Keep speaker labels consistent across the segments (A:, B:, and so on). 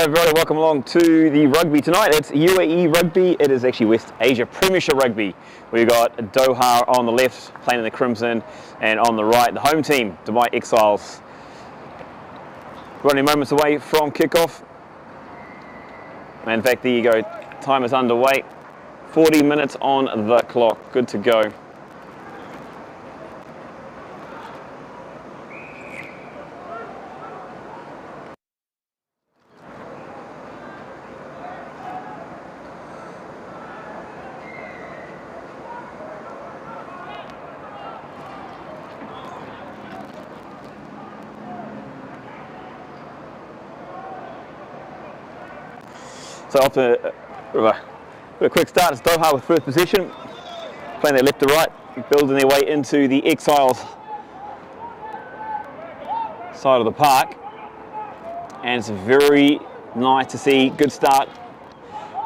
A: everybody, welcome along to the rugby tonight. It's UAE Rugby. It is actually West Asia Premiership Rugby. We've got Doha on the left, playing in the Crimson, and on the right, the home team, Dubai Exiles. We're only moments away from kickoff. And in fact, there you go, time is underway. 40 minutes on the clock, good to go. So after a quick start, it's Doha with first possession, playing their left to right, building their way into the Exiles side of the park. And it's very nice to see, good start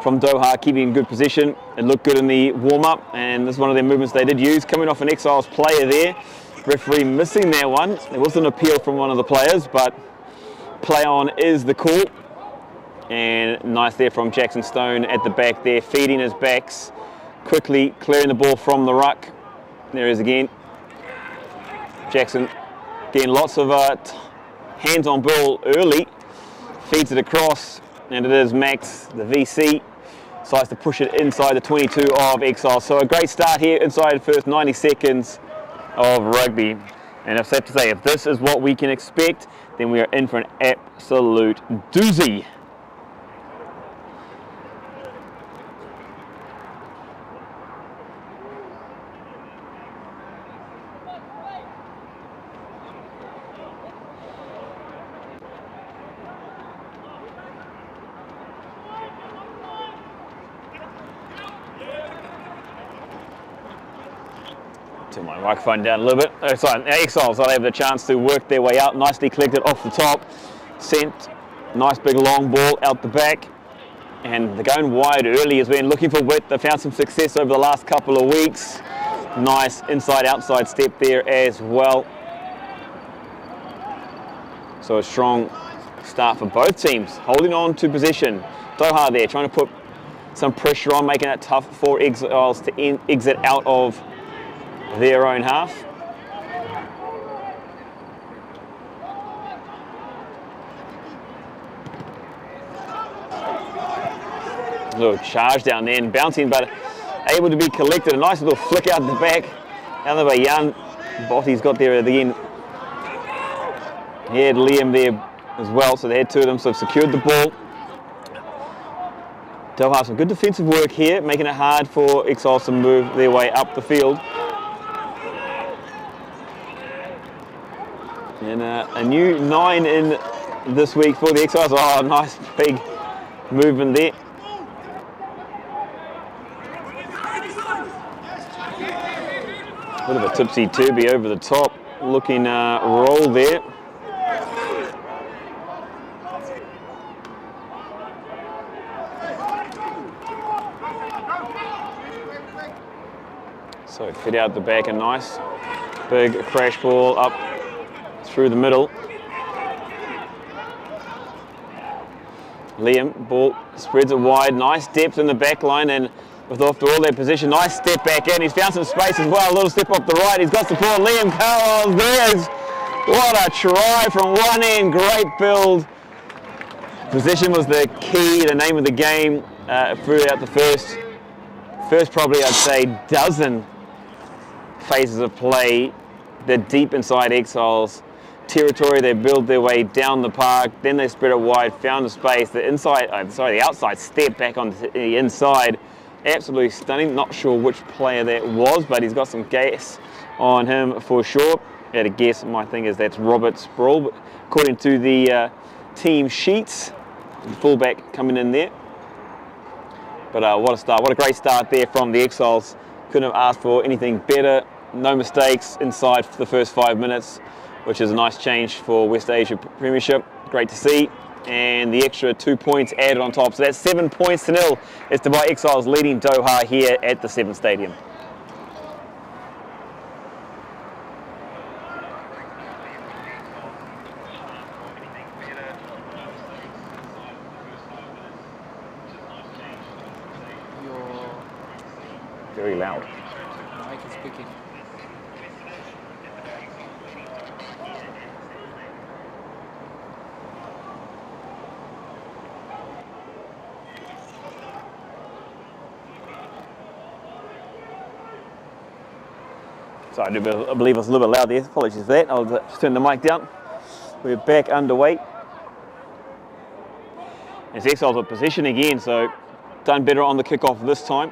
A: from Doha, keeping in good position. It looked good in the warm-up, and this is one of their movements they did use, coming off an Exiles player there. Referee missing that one. There was an appeal from one of the players, but play on is the call. And nice there from Jackson Stone at the back there, feeding his backs, quickly clearing the ball from the ruck. There he is again. Jackson getting lots of hands on ball early, feeds it across, and it is Max, the VC, decides to push it inside the 22 of Exiles. So a great start here inside the first 90 seconds of rugby. And it's safe to say, if this is what we can expect, then we are in for an absolute doozy. Turn my microphone down a little bit. Oh, sorry, the Exiles, they'll have the chance to work their way out. Nicely collected off the top. Sent, nice big long ball out the back. And they're going wide early as we're looking for width. They found some success over the last couple of weeks. Nice inside-outside step there as well. So a strong start for both teams. Holding on to possession. Doha there, trying to put some pressure on, making it tough for Exiles to exit out of their own half. A little charge down there and bouncing, but able to be collected. A nice little flick out the back. Down the way, Jan Botty's got there at the end. He had Liam there as well, so they had two of them, so secured the ball. Doha, some good defensive work here, making it hard for Exiles to move their way up the field. And a new 9 in this week for the Exiles. Oh, nice big movement there. Bit of a tipsy-turvy over the top looking roll there. So fit out the back, a nice big crash ball up through the middle. Liam, ball spreads it wide, nice depth in the back line, and with after all their position, nice step back in. He's found some space as well, a little step up the right. He's got support. Liam Carroll, there's what a try from one end, great build. Position was the key, the name of the game throughout the first probably I'd say dozen phases of play. They're deep inside Exiles territory. They build their way down the park, then they spread it wide, found a space. The outside step back on the inside. Absolutely stunning. Not sure which player that was, but he's got some gas on him for sure. At a guess, my thing is that's Robert Sproul, but according to the team sheets, the fullback coming in there. But what a start, what a great start there from the Exiles. Couldn't have asked for anything better. No mistakes inside for the first 5 minutes, which is a nice change for West Asia Premiership. Great to see. And the extra 2 points added on top. So that's 7 points to 0. It's Dubai Exiles leading Doha here at the 7 Stadium. Very loud.
B: Mike is speaking.
A: Sorry, I believe I was a little bit loud there. Apologies for that. I'll just turn the mic down. We're back underway. It's Exiles with possession again, so done better on the kickoff this time.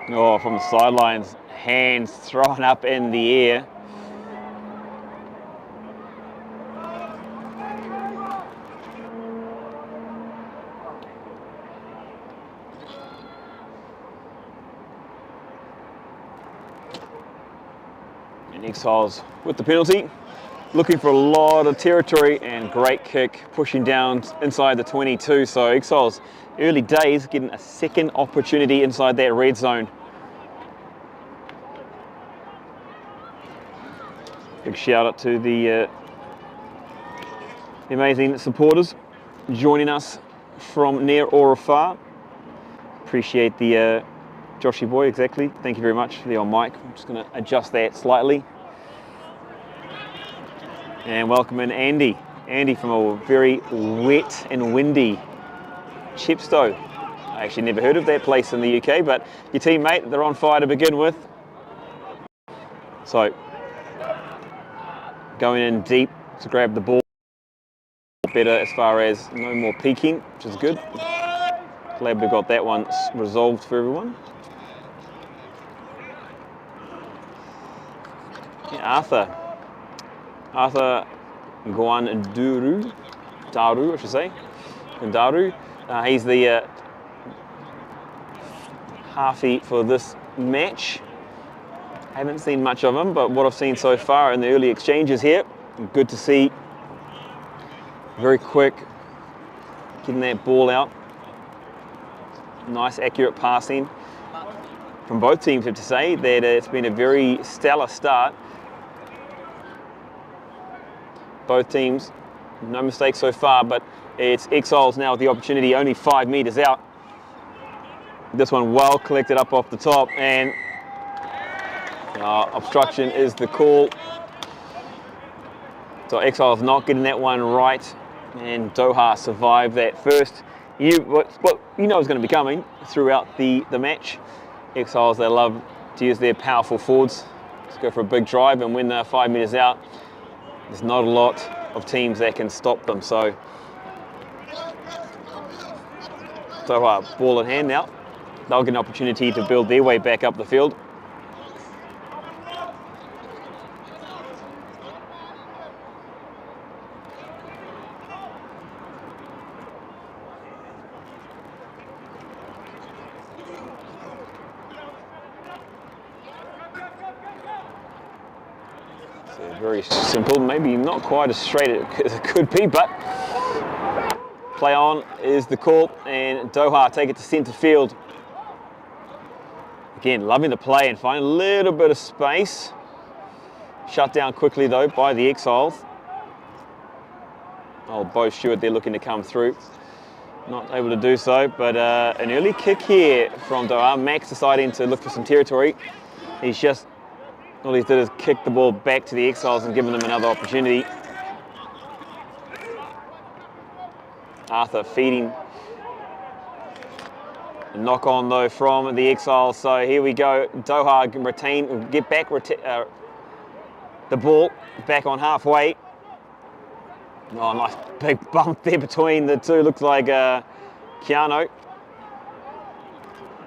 A: Oh, from the sidelines, hands thrown up in the air. And Exiles with the penalty, looking for a lot of territory, and great kick, pushing down inside the 22. So Exiles, early days, getting a second opportunity inside that red zone. Big shout out to the amazing supporters joining us from near or afar. Appreciate the Joshy boy, exactly. Thank you very much for the on mic. I'm just going to adjust that slightly. And welcome in Andy. Andy from a very wet and windy Chepstow. I actually never heard of that place in the UK, but your teammate, they're on fire to begin with. So, going in deep to grab the ball. Better as far as no more peeking, which is good. Glad we got that one resolved for everyone. Yeah, Arthur Daru, I should say. Daru. He's the halfie for this match. Haven't seen much of him, but what I've seen so far in the early exchanges here, good to see. Very quick, getting that ball out. Nice, accurate passing from both teams, I have to say that it's been a very stellar start. Both teams, no mistakes so far, but it's Exiles now with the opportunity, only 5 meters out. This one well collected up off the top, and obstruction is the call. So Exiles not getting that one right, and Doha survived that first. What you know is going to be coming throughout the match. Exiles, they love to use their powerful forwards to go for a big drive, and when they're 5 meters out, there's not a lot of teams that can stop them. So Doha, ball in hand now. They'll get an opportunity to build their way back up the field. Very simple, maybe not quite as straight as it could be, but play on is the call, and Doha take it to centre field. Again, loving the play and find a little bit of space. Shut down quickly though by the Exiles. Bo Stewart, they're looking to come through. Not able to do so, but an early kick here from Doha. Max deciding to look for some territory. All he did is kick the ball back to the Exiles and giving them another opportunity. Arthur feeding. A knock on though from the Exiles. So here we go. Doha can get back the ball back on halfway. Oh, nice big bump there between the two. Looks like Keanu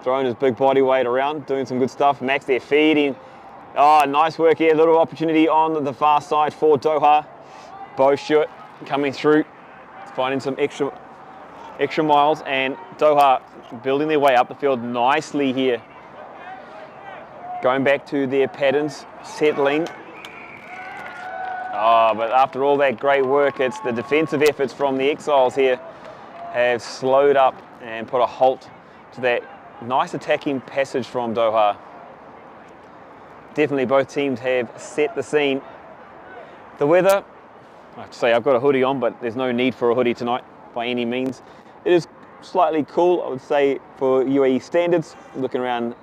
A: throwing his big body weight around, doing some good stuff. Max there feeding. Oh, nice work here. Little opportunity on the far side for Doha. Bo Stewart coming through, finding some extra miles, and Doha building their way up the field nicely here. Going back to their patterns, settling. Oh, but after all that great work, it's the defensive efforts from the Exiles here have slowed up and put a halt to that nice attacking passage from Doha. Definitely both teams have set the scene. The weather, I have to say I've got a hoodie on, but there's no need for a hoodie tonight. by any means. It is slightly cool, I would say, for UAE standards, looking around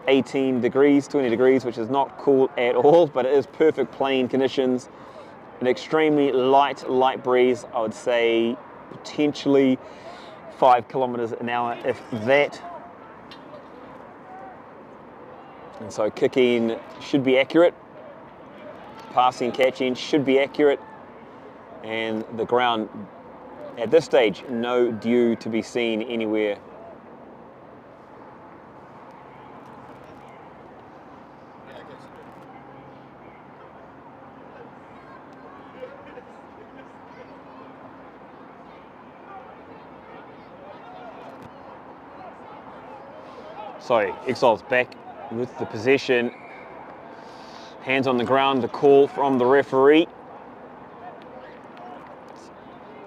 A: 18 degrees, 20 degrees, which is not cool at all, but it is perfect playing conditions. An extremely light breeze, I would say potentially 5 kilometers an hour, if that. And so kicking should be accurate, passing, catching should be accurate, and the ground at this stage, no dew to be seen anywhere. So Exiles back with the possession, hands on the ground, the call from the referee,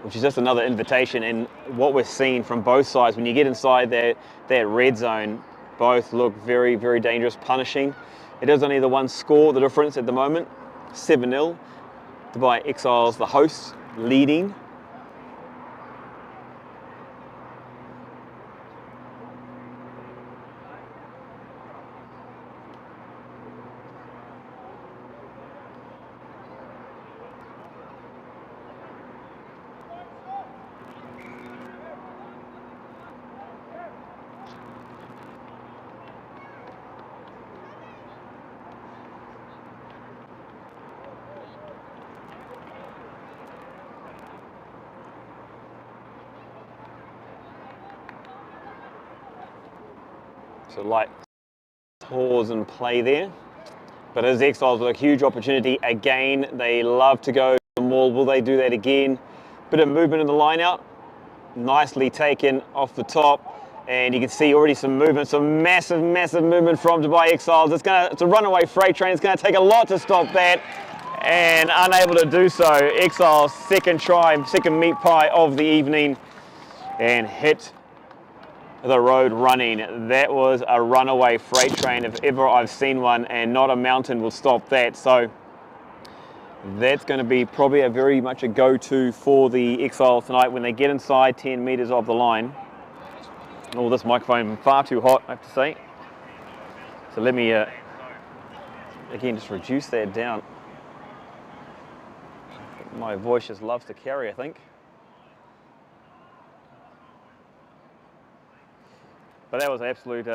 A: which is just another invitation. And what we're seeing from both sides, when you get inside that red zone, both look very, very dangerous, punishing. It is only the one score, the difference at the moment, 7-0. Dubai Exiles, the hosts, leading. So light pause and play there. But as Exiles with a huge opportunity again, they love to go to the maul. Will they do that again? Bit of movement in the line out. Nicely taken off the top. And you can see already some movement, some massive movement from Dubai Exiles. It's a runaway freight train. It's going to take a lot to stop that. And unable to do so. Exiles second try, second meat pie of the evening. And hit the road running. That was a runaway freight train if ever I've seen one, and not a mountain will stop that. So that's going to be probably very much a go-to for the Exiles tonight when they get inside 10 meters of the line. Oh, this microphone far too hot, I have to say. So let me again just reduce that down. My voice just loves to carry, I think. But that was absolute,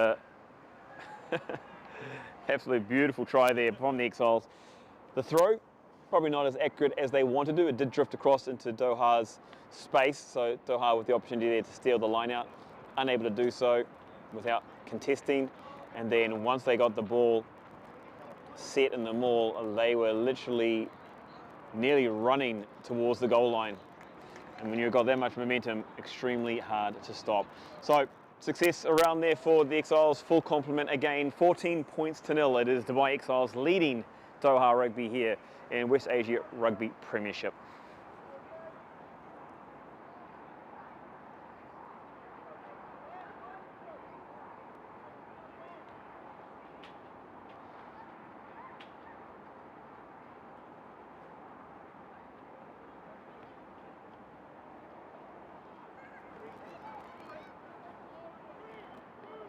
A: absolute beautiful try there from the Exiles. The throw, probably not as accurate as they wanted to. It did drift across into Doha's space, so Doha with the opportunity there to steal the line out, unable to do so without contesting. And then once they got the ball set in the maul, they were literally nearly running towards the goal line. And when you've got that much momentum, extremely hard to stop. So success around there for the Exiles, full complement again, 14 points to 0. It is Dubai Exiles leading Doha Rugby here in West Asia Rugby Premiership.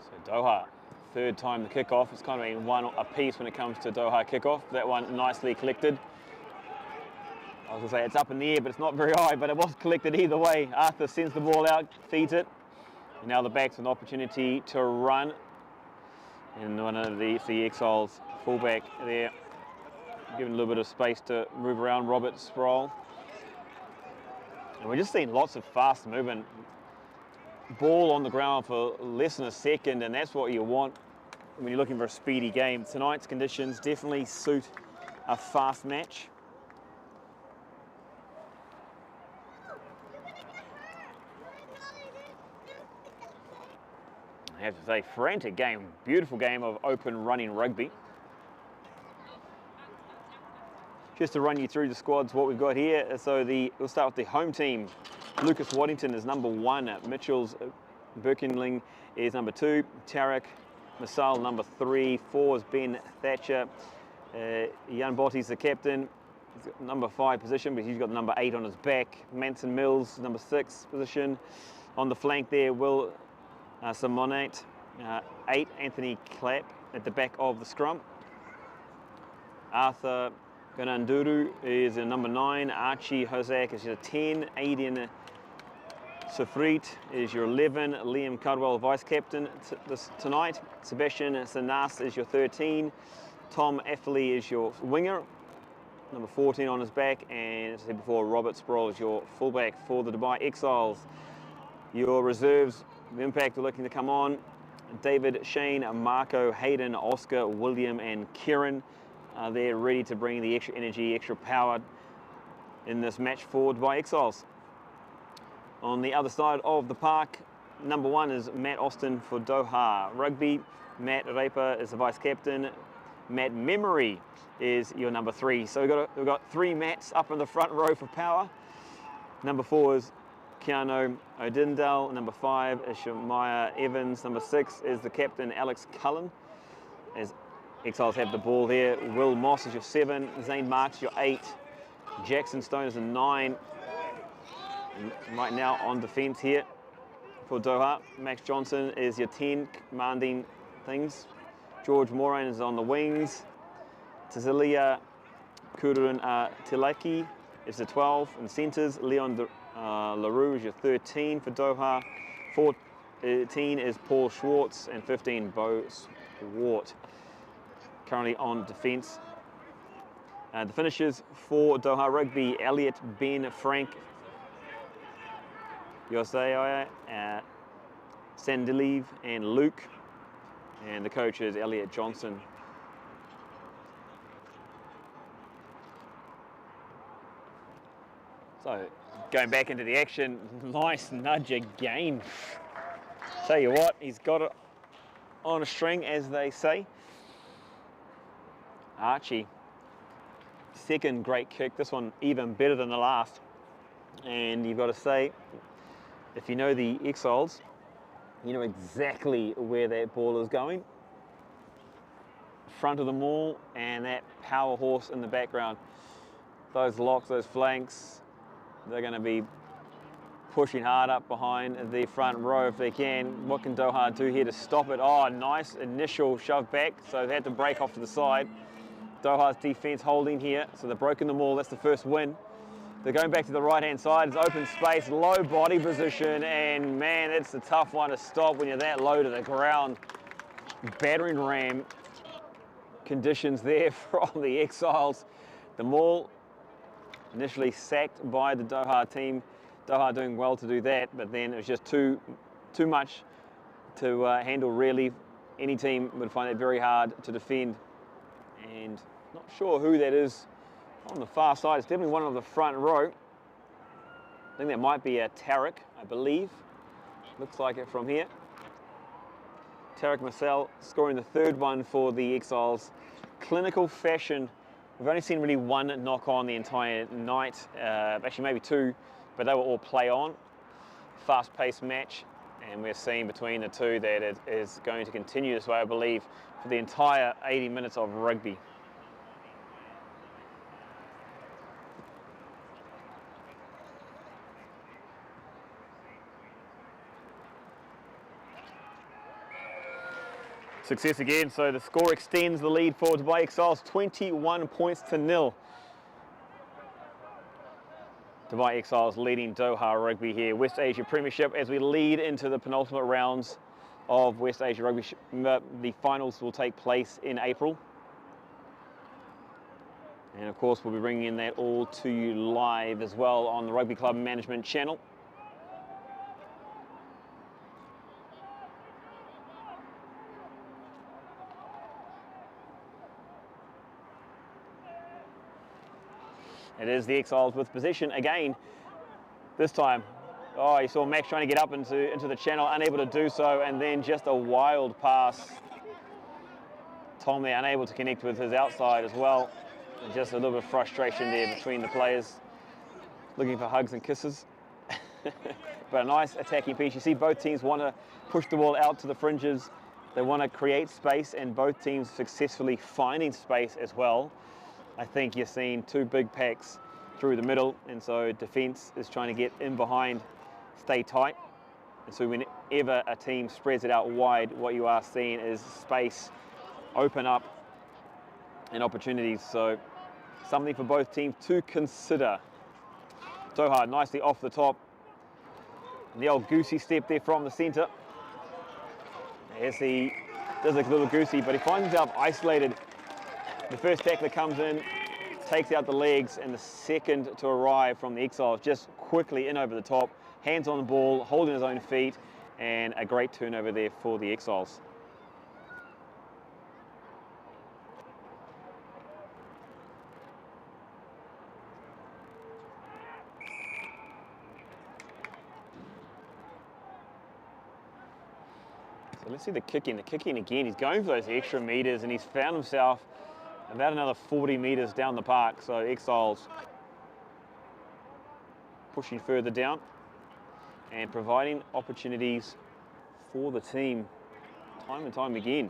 A: So Doha, third time the kickoff. It's kind of been one apiece when it comes to Doha kickoff. That one nicely collected. I was going to say it's up in the air, but it's not very high, but it was collected either way. Arthur sends the ball out, feeds it. And now the backs with an opportunity to run. And one of the Exiles fullback there, given a little bit of space to move around, Robert Sproul. And we're just seeing lots of fast movement. Ball on the ground for less than a second, and that's what you want when you're looking for a speedy game. Tonight's conditions definitely suit a fast match. I have to say, frantic game, beautiful game of open running rugby. Just to run you through the squads, what we've got here. So we'll start with the home team. Lucas Waddington is number 1. Mitchell's Birkenling is number 2. Tarek Masal number 3. 4 is Ben Thatcher. Jan Botti's the captain. He's got number 5 position, but he's got number 8 on his back. Manson Mills, number 6 position. On the flank there, Will Simonate, 8, Anthony Clapp at the back of the scrum. Arthur Gananduru is a number 9. Archie Hozak is your 10. Aidan Sofrit is your 11. Liam Cardwell, vice captain tonight. Sebastian Sanas is your 13. Tom Affley is your winger, number 14 on his back. And as I said before, Robert Sproul is your fullback for the Dubai Exiles. Your reserves, the Impact are looking to come on. David, Shane, Marco, Hayden, Oscar, William and Kieran. They're ready to bring the extra energy, extra power in this match for Dubai Exiles. On the other side of the park, number 1 is Matt Austin for Doha Rugby. Matt Raper is the vice captain. Matt Memory is your number 3. So we've got 3 Matts up in the front row for power. Number 4 is Keanu Odindale. Number 5 is Shemaiah Evans. Number 6 is the captain, Alex Cullen. As Exiles have the ball there. Will Moss is your 7. Zane Marks your 8. Jackson Stone is a 9. And right now on defence here for Doha. Max Johnson is your 10, commanding things. George Moran is on the wings. Tazilia Kurun Tilaki is the 12. In centres, Leon LaRue is your 13 for Doha. 14 is Paul Schwartz and 15 Bo Swart. Currently on defence. The finishers for Doha Rugby, Elliot, Ben, Frank, Yosei, Sandiliv and Luke. And the coach is Elliot Johnson. So going back into the action, nice nudge again. Tell you what, he's got it on a string, as they say. Archie, second great kick, this one even better than the last. And you've got to say, if you know the Exiles, you know exactly where that ball is going. Front of the maul and that power horse in the background. Those locks, those flanks, they're going to be pushing hard up behind the front row if they can. What can Doha do here to stop it? Oh, nice initial shove back, so they had to break off to the side. Doha's defence holding here, so they've broken the maul. That's the first win. They're going back to the right-hand side. It's open space, low body position, and man, it's a tough one to stop when you're that low to the ground. Battering ram conditions there from the Exiles. The maul initially sacked by the Doha team. Doha doing well to do that, but then it was just too much to handle really. Any team would find it very hard to defend. And not sure who that is on the far side. It's definitely one of the front row. I think that might be a Tarek, I believe. Looks like it from here. Tarek Marcel scoring the 3rd one for the Exiles. Clinical fashion. We've only seen really 1 knock on the entire night. Actually maybe 2, but they were all play on. Fast-paced match. And we're seeing between the 2 that it is going to continue this way, I believe, for the entire 80 minutes of rugby. Success again, so the score extends the lead for Dubai Exiles, 21 points to 0. Dubai Exiles leading Doha Rugby here, West Asia Premiership, as we lead into the penultimate rounds of West Asia Rugby. The finals will take place in April. And of course, we'll be bringing in that all to you live as well on the Rugby Club Management channel. It is the Exiles with possession again. This time, oh, you saw Max trying to get up into the channel, unable to do so, and then just a wild pass. Tom there unable to connect with his outside as well. And just a little bit of frustration there between the players, looking for hugs and kisses. But a nice attacking piece. You see both teams want to push the ball out to the fringes. They want to create space, and both teams successfully finding space as well. I think you're seeing two big packs through the middle, and so defence is trying to get in behind, stay tight. And so whenever a team spreads it out wide, what you are seeing is space open up and opportunities. So something for both teams to consider. Doha nicely off the top. And the old goosey step there from the centre. As he does a little goosey, but he finds himself isolated. The first tackler comes in, takes out the legs, and the second to arrive from the Exiles just quickly in over the top, hands on the ball, holding his own feet, and a great turnover there for the Exiles. So let's see the kicking. The kicking again, he's going for those extra meters, and he's found himself about another 40 meters down the park. So Exiles pushing further down and providing opportunities for the team time and time again.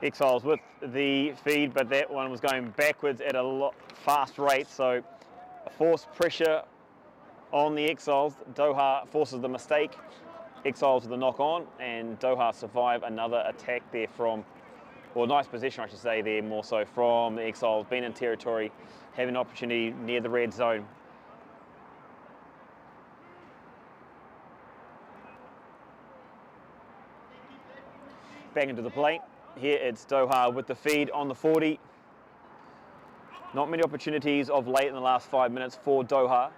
A: Exiles with the feed, but that one was going backwards at a fast rate, so a forced pressure on the Exiles. Doha forces the mistake. Exiles with the knock on, and Doha survive another attack there from, well, nice position I should say there, more so from the Exiles, being in territory, having an opportunity near the red zone. Back into the plate. Here it's Doha with the feed on the 40. Not many opportunities of late in the last 5 minutes for Doha.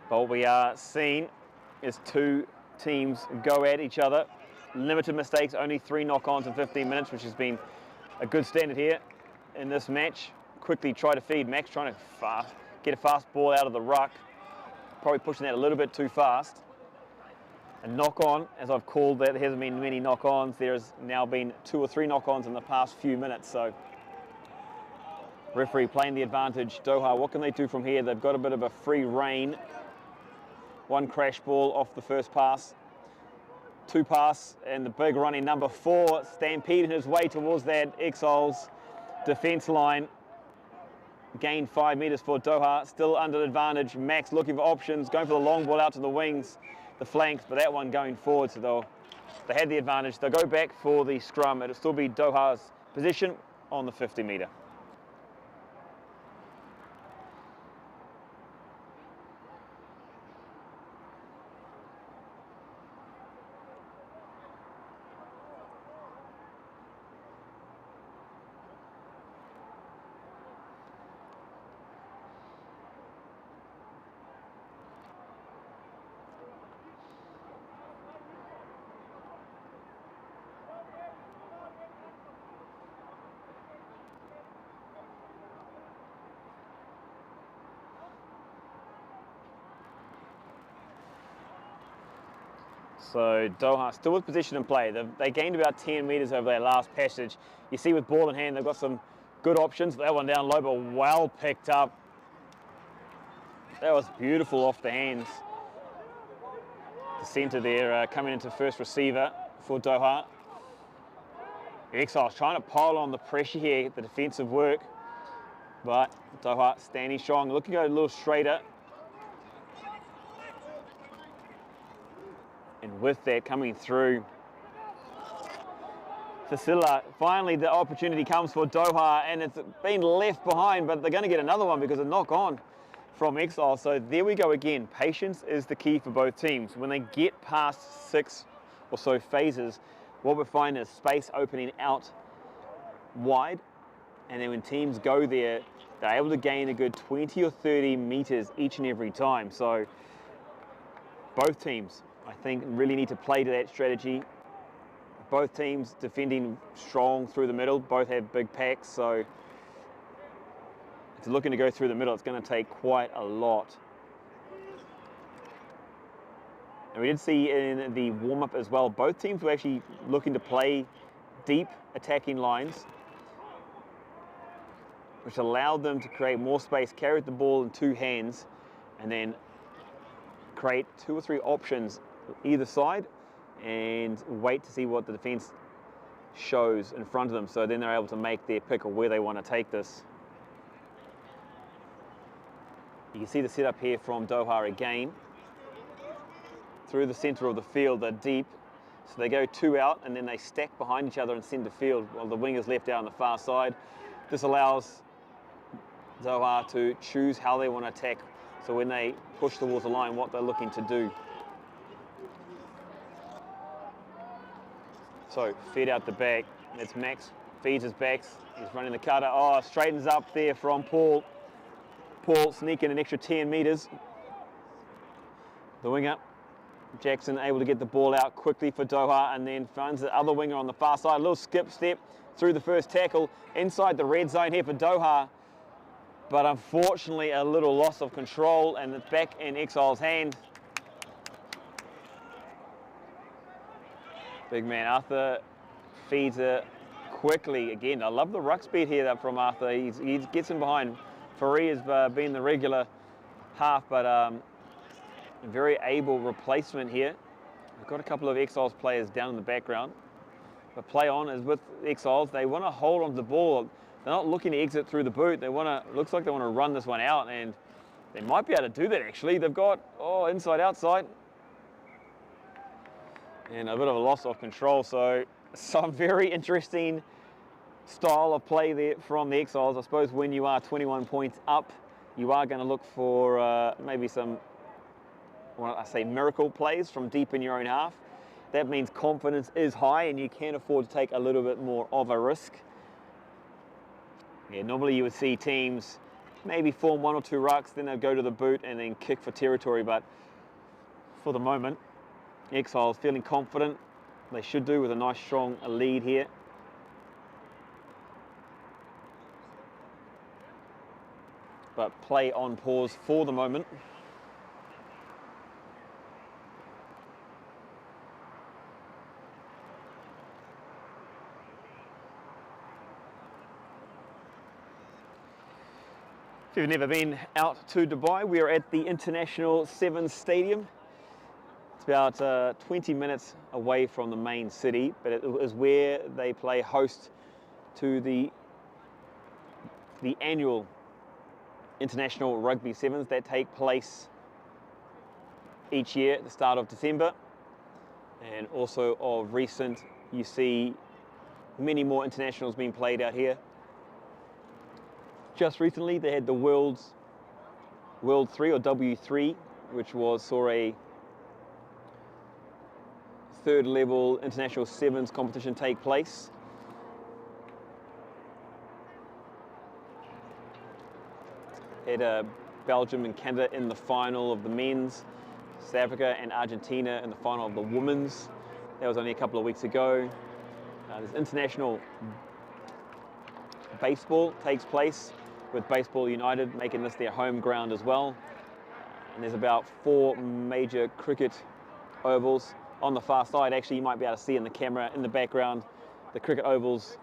A: But what we are seeing is two teams go at each other. Limited mistakes, only 3 knock-ons in 15 minutes, which has been a good standard here in this match. Quickly try to feed. Max trying to get a fast ball out of the ruck. Probably pushing that a little bit too fast. A knock-on, as I've called that, there hasn't been many knock-ons. There's now been 2 or 3 knock-ons in the past few minutes. So referee playing the advantage. Doha, what can they do from here? They've got a bit of a free rein. 1 crash ball off the first pass. 2 pass, and the big running number 4, stampeding his way towards that Exiles defence line. Gained 5 meters for Doha, still under advantage. Max looking for options, going for the long ball out to the wings, the flanks, but that one going forward, so they had the advantage. They'll go back for the scrum. It'll still be Doha's position on the 50 meter. So Doha still with position and play. They gained about 10 meters over their last passage. You see with ball in hand, they've got some good options. That one down low, but well picked up. That was beautiful off the hands. The centre there coming into first receiver for Doha. Exiles trying to pile on the pressure here, the defensive work. But Doha standing strong, looking to go a little straighter. And with that coming through, Facilla, finally the opportunity comes for Doha, and it's been left behind, but they're going to get another one because of knock on from Exile. So there we go again. Patience is the key for both teams. When they get past 6 or so phases, what we're finding is space opening out wide, and then when teams go there, they're able to gain a good 20 or 30 meters each and every time. So both teams, I think, really need to play to that strategy. Both teams defending strong through the middle. Both have big packs, so if they're looking to go through the middle, it's going to take quite a lot. And we did see in the warm-up as well, both teams were actually looking to play deep attacking lines, which allowed them to create more space, carry the ball in two hands, and then create 2 or 3 options either side and wait to see what the defense shows in front of them. So then they're able to make their pick of where they want to take this. You can see the setup here from Doha again. Through the center of the field, they're deep. So they go 2 out and then they stack behind each other in center field while the wingers left out on the far side. This allows Doha to choose how they want to attack. So when they push towards the line, what they're looking to do. So feed out the back. It's Max, feeds his backs. He's running the cutter. Oh, straightens up there from Paul. Paul sneaking an extra 10 meters. The winger, Jackson, able to get the ball out quickly for Doha and then finds the other winger on the far side. A little skip step through the first tackle inside the red zone here for Doha. But unfortunately, a little loss of control and it's back in Exiles' hand. Big man Arthur feeds it quickly. Again, I love the ruck speed here from Arthur. He gets in behind. Faree has been the regular half, but a very able replacement here. We've got a couple of Exiles players down in the background. But play on is with Exiles. They want to hold on to the ball. They're not looking to exit through the boot. They want to, looks like they want to run this one out, and they might be able to do that actually. They've got, inside, outside. And a bit of a loss of control. So some very interesting style of play there from the Exiles. I suppose when you are 21 points up, you are going to look for maybe some, I say miracle plays from deep in your own half. That means confidence is high and you can afford to take a little bit more of a risk. Yeah, normally you would see teams maybe form 1 or 2 rucks, then they'll go to the boot and then kick for territory. But for the moment, Exiles feeling confident. They should do with a nice strong lead here. But play on pause for the moment. If you've never been out to Dubai, we are at the International Sevens Stadium. It's about 20 minutes away from the main city, but it is where they play host to the annual International Rugby Sevens that take place each year at the start of December. And also of recent, you see many more internationals being played out here. Just recently, they had the World 3 or W3, which saw a 3rd level international sevens competition take place. Had Belgium and Canada in the final of the men's, South Africa and Argentina in the final of the women's. That was only a couple of weeks ago. There's international baseball takes place with Baseball United making this their home ground as well. And there's about 4 major cricket ovals on the far side. Actually, you might be able to see in the camera in the background the cricket ovals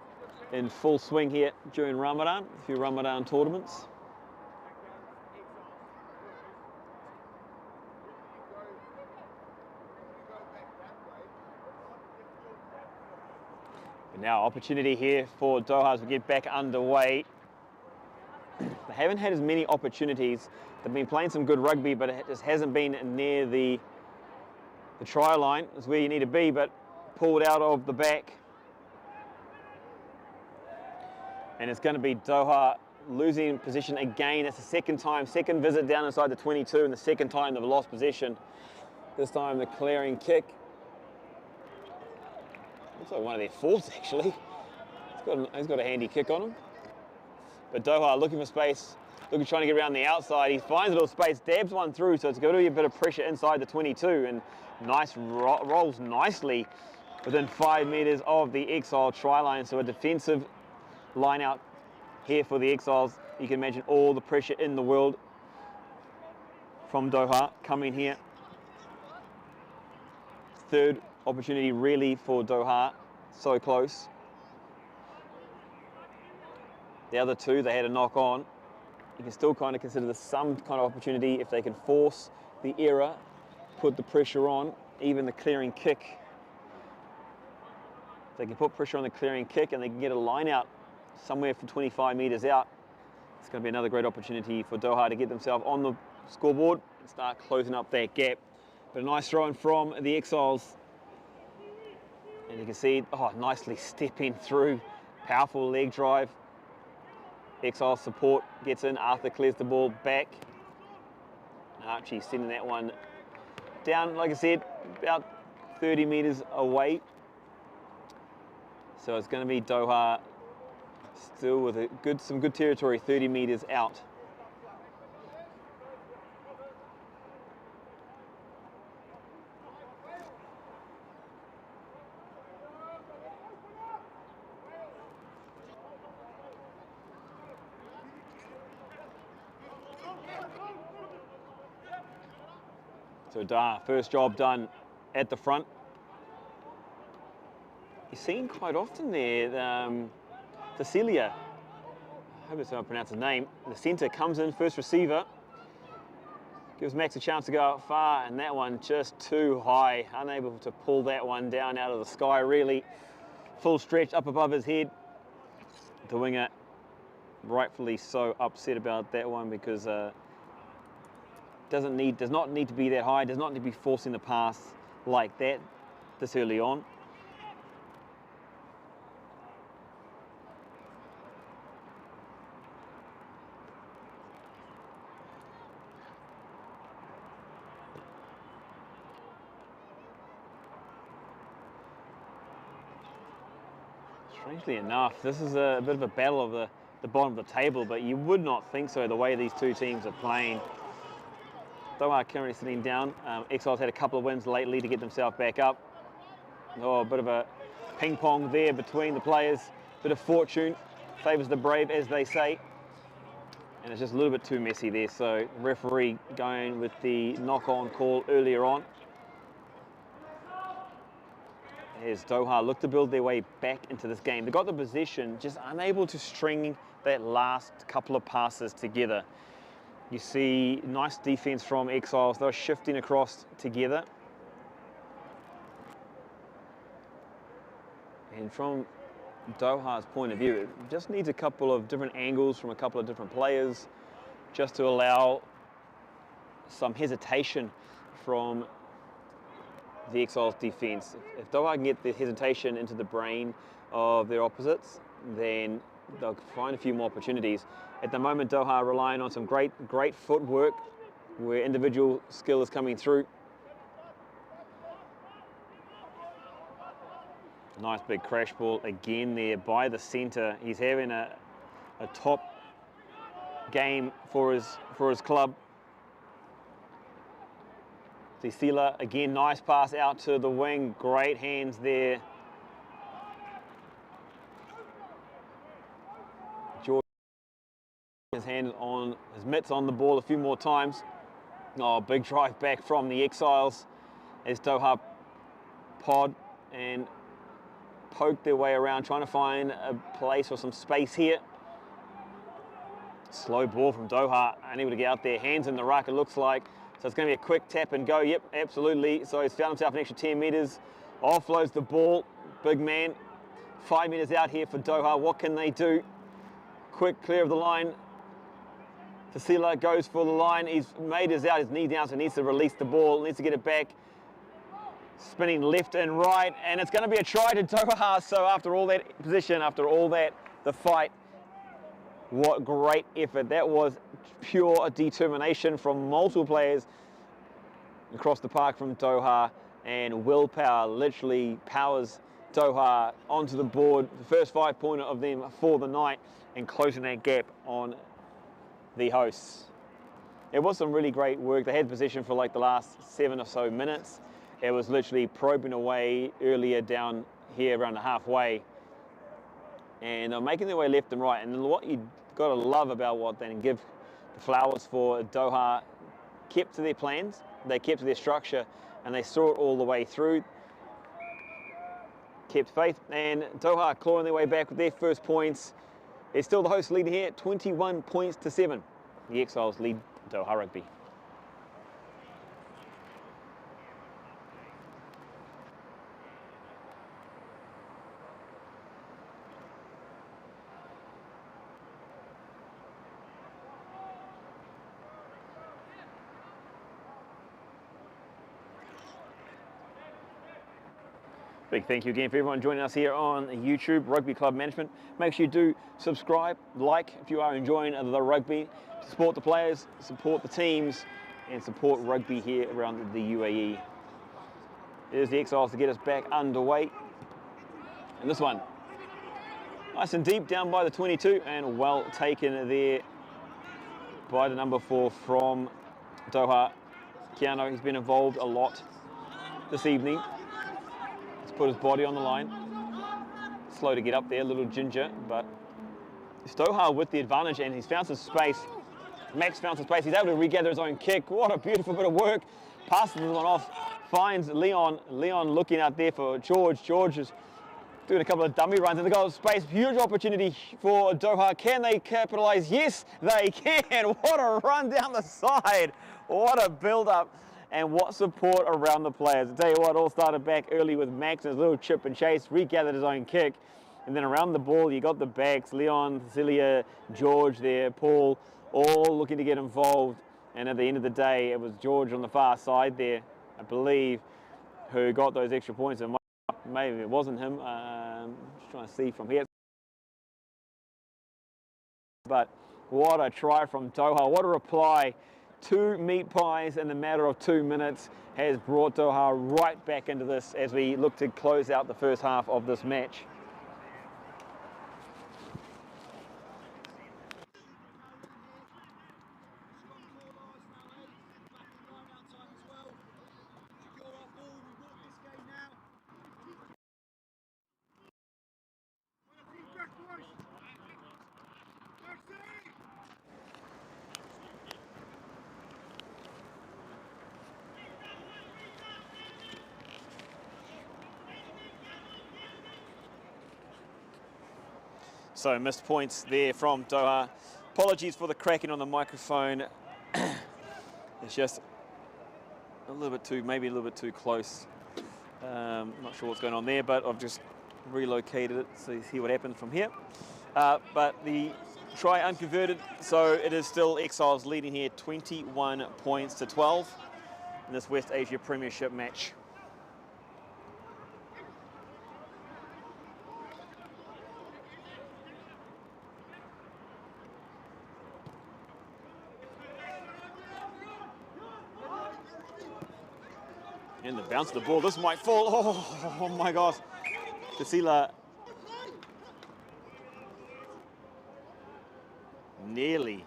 A: in full swing here during Ramadan, a few Ramadan tournaments. And now opportunity here for Doha as we get back underway. They haven't had as many opportunities. They've been playing some good rugby, but it just hasn't been near the try line. Is where you need to be, but pulled out of the back. And it's going to be Doha losing position again. It's the second visit down inside the 22, and the second time they've lost possession. This time the clearing kick. Looks like one of their fourths actually. He's got a handy kick on him. But Doha looking for space, trying to get around the outside. He finds a little space, dabs one through, so it's going to be a bit of pressure inside the 22, and rolls nicely within 5 meters of the Exile try line. So a defensive line out here for the Exiles. You can imagine all the pressure in the world from Doha coming here. third opportunity really for Doha. So close. The other two, they had a knock on. You can still kind of consider this some kind of opportunity if they can force the error, put the pressure on, even the clearing kick. If they can put pressure on the clearing kick and they can get a line out somewhere from 25 metres out, it's going to be another great opportunity for Doha to get themselves on the scoreboard and start closing up that gap. But a nice throw in from the Exiles. And you can see, oh, nicely stepping through, powerful leg drive. Exiles support gets in, Arthur clears the ball back. Archie sending that one down, like I said, about 30 metres away. So it's going to be Doha still with some good territory, 30 metres out. So Doha, first job done at the front. You're seeing quite often there, Cecilia, I hope that's how I pronounce his name, the centre comes in, first receiver, gives Max a chance to go out far, and that one just too high, unable to pull that one down out of the sky, really. Full stretch up above his head. The winger, rightfully so upset about that one because does not need to be that high, does not need to be forcing the pass like that this early on. Strangely enough, this is a bit of a battle of the bottom of the table, but you would not think so the way these two teams are playing. Doha currently sitting down. Exiles had a couple of wins lately to get themselves back up. Oh, a bit of a ping pong there between the players. Bit of fortune favours the brave, as they say. And it's just a little bit too messy there. So referee going with the knock-on call earlier on. As Doha look to build their way back into this game. They got the position, just unable to string that last couple of passes together. You see nice defense from Exiles. They're shifting across together. And from Doha's point of view, it just needs a couple of different angles from a couple of different players just to allow some hesitation from the Exiles defense. If Doha can get the hesitation into the brain of their opposites, then they'll find a few more opportunities. At the moment, Doha are relying on some great footwork where individual skill is coming through. Nice big crash ball again there by the centre. He's having a top game for his club. Cecilia, again, nice pass out to the wing. Great hands there. George his hand on his mitts on the ball a few more times. Oh, big drive back from the Exiles as Doha pod and poke their way around, trying to find a place or some space here. Slow ball from Doha, unable to get out there. Hands in the ruck, it looks like. So it's going to be a quick tap and go. Yep, absolutely. So he's found himself an extra 10 metres. Offloads the ball. Big man. 5 metres out here for Doha. What can they do? Quick clear of the line. Fasila goes for the line. He's made his out. His knee down, so he needs to release the ball. Needs to get it back. Spinning left and right. And it's going to be a try to Doha. So after all that position, after all that, the fight, what great effort. That was pure determination from multiple players across the park from Doha, and willpower literally powers Doha onto the board. The first 5-pointer of them for the night and closing that gap on the hosts. It was some really great work. They had possession for like the last 7 or so minutes. It was literally probing away earlier down here around the halfway. And they're making their way left and right. And what you got to love about what they give the flowers for, Doha kept to their plans, they kept to their structure, and they saw it all the way through. kept faith, and Doha clawing their way back with their first points. It's still the hosts leading here, 21 points to 7. The Exiles lead Doha Rugby. Big thank you again for everyone joining us here on YouTube, Rugby Club Management. Make sure you do subscribe, like if you are enjoying the rugby, support the players, support the teams, and support rugby here around the UAE. There's the Exiles to get us back underway. And this one, nice and deep down by the 22, and well taken there by the number 4 from Doha. Keanu, he's been involved a lot this evening. Put his body on the line. Slow to get up there, a little ginger, but it's Doha with the advantage, and he's found some space. Max found some space. He's able to regather his own kick. What a beautiful bit of work. Passes the one off, finds Leon. Leon looking out there for George. George is doing a couple of dummy runs in the goal space. Huge opportunity for Doha. Can they capitalize? Yes, they can. What a run down the side. What a build-up. And what support around the players. I tell you what, all started back early with Max and his little chip and chase, regathered his own kick. And then around the ball, you got the backs, Leon, Celia, George there, Paul, all looking to get involved. And at the end of the day, it was George on the far side there, I believe, who got those extra points. And maybe it wasn't him. Just trying to see from here. But what a try from Doha. What a reply. 2 meat pies in the matter of 2 minutes has brought Doha right back into this as we look to close out the first half of this match. So missed points there from Doha. Apologies for the cracking on the microphone. It's just a little bit too, maybe a little bit too close. Not sure what's going on there, but I've just relocated it so you see what happens from here. But the try unconverted, so it is still Exiles leading here 21 points to 12 in this West Asia Premiership match. And the bounce of the ball, this might fall. Oh my gosh. Kasila nearly,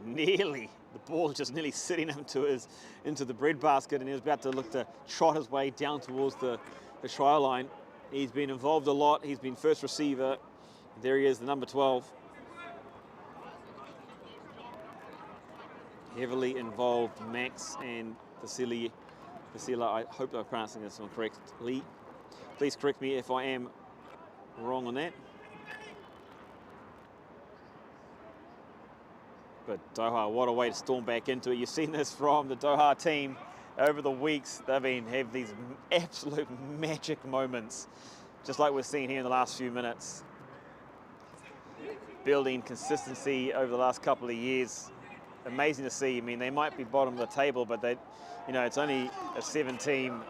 A: the ball just nearly sitting into the breadbasket, and he was about to look to trot his way down towards the try line. He's been involved a lot. He's been first receiver. There he is, the number 12. Heavily involved, Max and Vasily. I hope I'm pronouncing this one correctly. Please correct me if I am wrong on that. But Doha, what a way to storm back into it. You've seen this from the Doha team over the weeks. They've have these absolute magic moments, just like we're seeing here in the last few minutes. Building consistency over the last couple of years. Amazing to see. I mean, they might be bottom of the table, but it's only a 7-team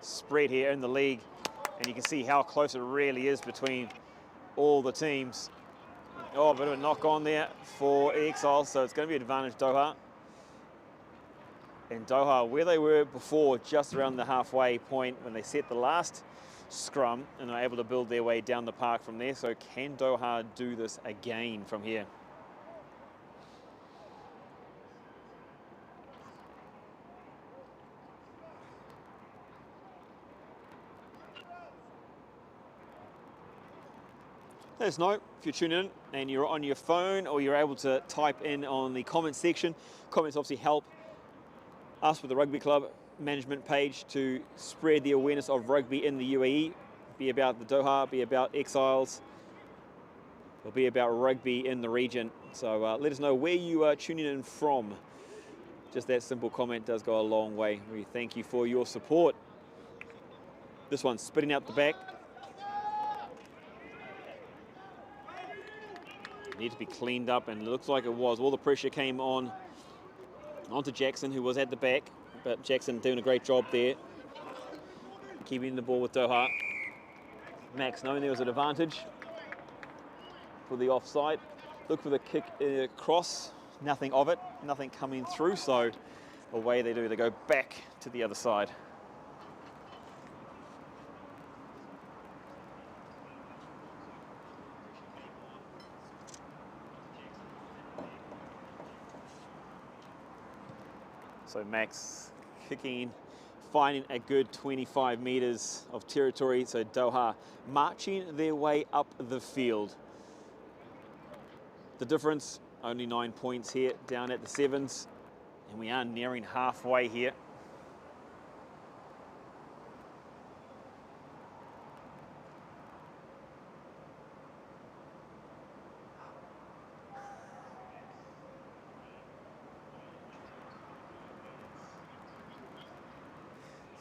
A: spread here in the league, and you can see how close it really is between all the teams. Oh, a bit of a knock on there for Exiles, so it's going to be an advantage Doha. And Doha, where they were before, just around the halfway point when they set the last scrum, and are able to build their way down the park from there. So can Doha do this again from here? Let us know if you're tuning in and you're on your phone, or you're able to type in on the comment section. Comments obviously help us with the Rugby Club management page to spread the awareness of rugby in the UAE. be about the Doha, be about Exiles. It'll be about rugby in the region. So let us know where you are tuning in from. Just that simple comment does go a long way. We thank you for your support. This one's spitting out the back. Need to be cleaned up, and it looks like it was. All the pressure came onto Jackson, who was at the back, but Jackson doing a great job there, keeping the ball with Doha. Max knowing there was an advantage for the offside. Look for the kick across, nothing of it, nothing coming through, so away they do. They go back to the other side. So Max kicking, finding a good 25 meters of territory. So Doha marching their way up the field. The difference, only 9 points here, down at the 7s. And we are nearing halfway here.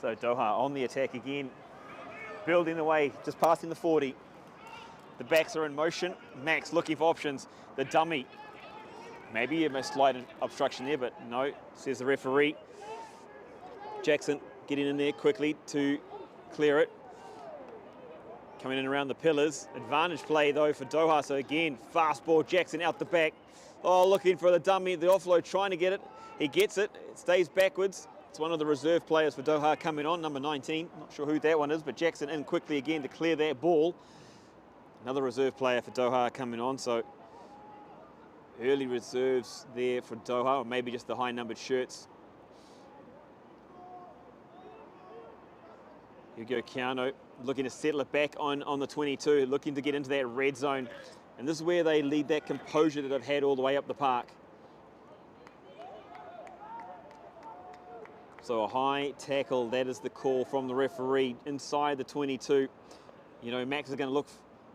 A: So Doha on the attack again, building away, just passing the 40. The backs are in motion. Max looking for options. The dummy, maybe a slight obstruction there, but no, says the referee. Jackson getting in there quickly to clear it. Coming in around the pillars. Advantage play though for Doha. So again, fast ball, Jackson out the back. Oh, looking for the dummy, the offload, trying to get it. He gets it, it stays backwards. It's one of the reserve players for Doha coming on, number 19. Not sure who that one is, but Jackson in quickly again to clear that ball. Another reserve player for Doha coming on, so early reserves there for Doha, or maybe just the high-numbered shirts. Here we go, Keanu, looking to settle it back on the 22, looking to get into that red zone. And this is where they lead that composure that they've had all the way up the park. So a high tackle, that is the call from the referee inside the 22. You know, Max is going to look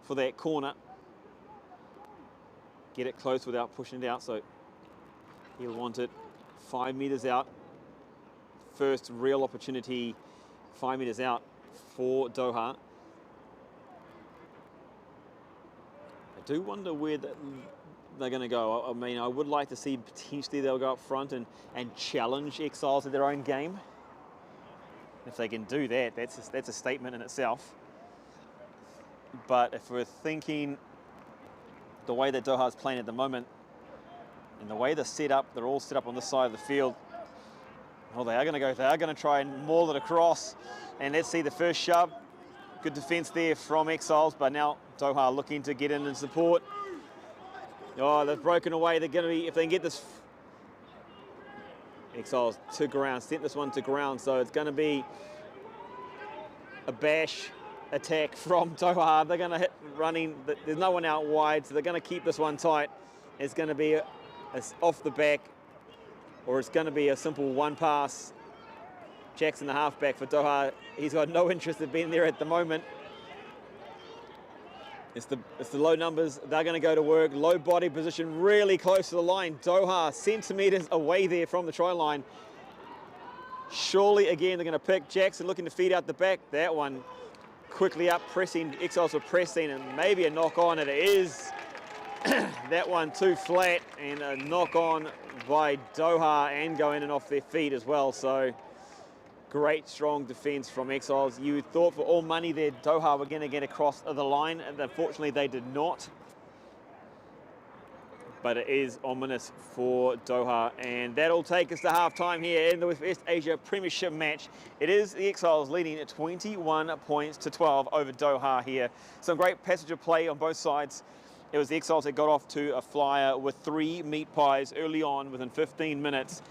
A: for that corner. Get it close without pushing it out, so he'll want it 5 meters out. First real opportunity, 5 meters out for Doha. I do wonder where they're going to go. I mean, I would like to see potentially they'll go up front and challenge Exiles at their own game. If they can do that, that's a statement in itself. But if we're thinking the way that Doha's playing at the moment, and the way they're set up, they're all set up on this side of the field. Well, they are going to go. They are going to try and maul it across. And let's see the first shove. Good defence there from Exiles, but now Doha looking to get in and support. Oh, they've broken away. They're going to be, if they can get this, Exiles to ground, sent this one to ground. So it's going to be a bash attack from Doha. They're going to hit running. There's no one out wide, so they're going to keep this one tight. It's going to be a off the back, or it's going to be a simple one pass. Jackson, the halfback for Doha, he's got no interest in being there at the moment. It's the low numbers. They're going to go to work. Low body position, really close to the line. Doha centimeters away there from the try line. Surely again they're going to pick. Jackson looking to feed out the back. That one quickly up, pressing. Exiles were pressing, and maybe a knock on. It is that one too flat, and a knock on by Doha, and going in off their feet as well. So great strong defence from Exiles. You thought for all money there Doha were going to get across the line, and unfortunately they did not. But it is ominous for Doha, and that'll take us to half-time here in the West Asia Premiership match. It is the Exiles leading at 21 points to 12 over Doha here. Some great passage of play on both sides. It was the Exiles that got off to a flyer with 3 meat pies early on within 15 minutes.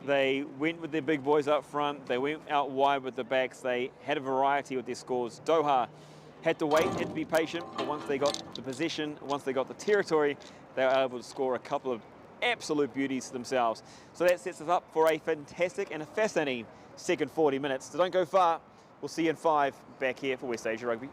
A: They went with their big boys up front. They went out wide with the backs. They had a variety with their scores. Doha had to wait, had to be patient, but once they got the position, once they got the territory, they were able to score a couple of absolute beauties themselves. So that sets us up for a fantastic and a fascinating second 40 minutes. So don't go far. We'll see you in 5 back here for West Asia Rugby.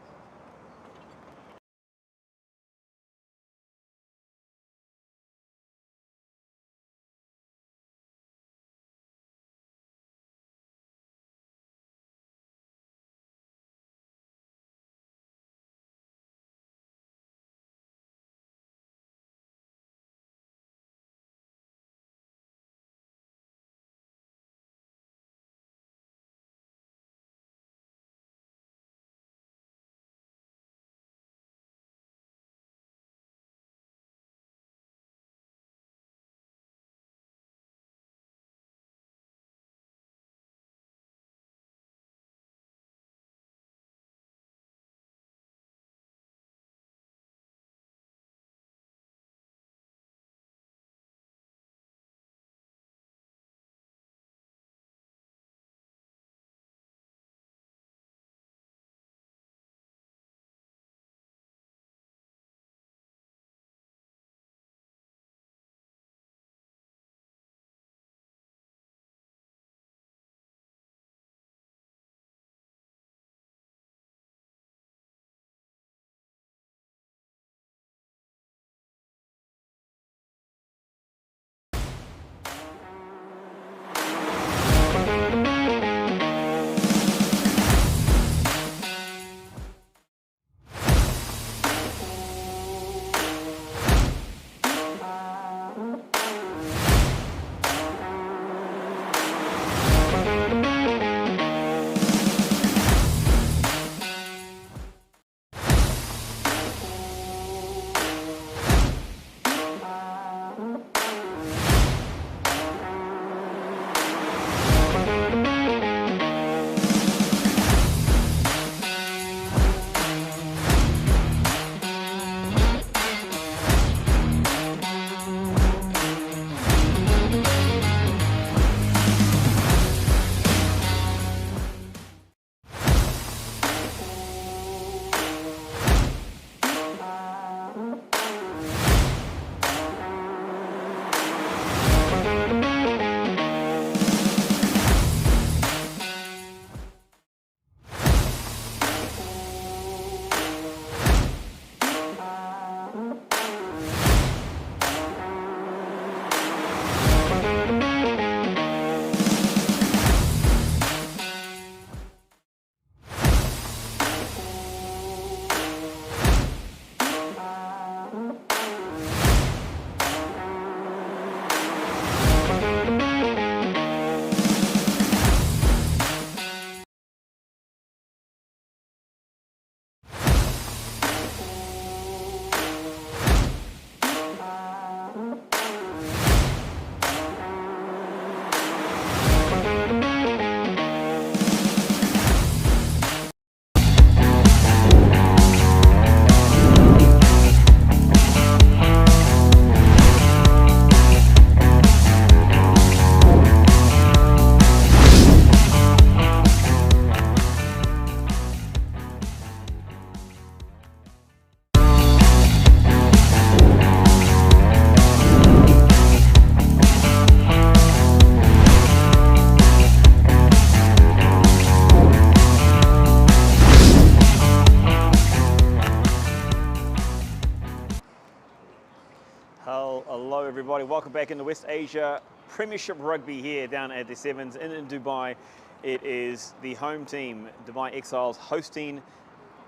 A: Hello everybody, welcome back into West Asia Premiership Rugby here down at the Sevens in Dubai. It is the home team, Dubai Exiles, hosting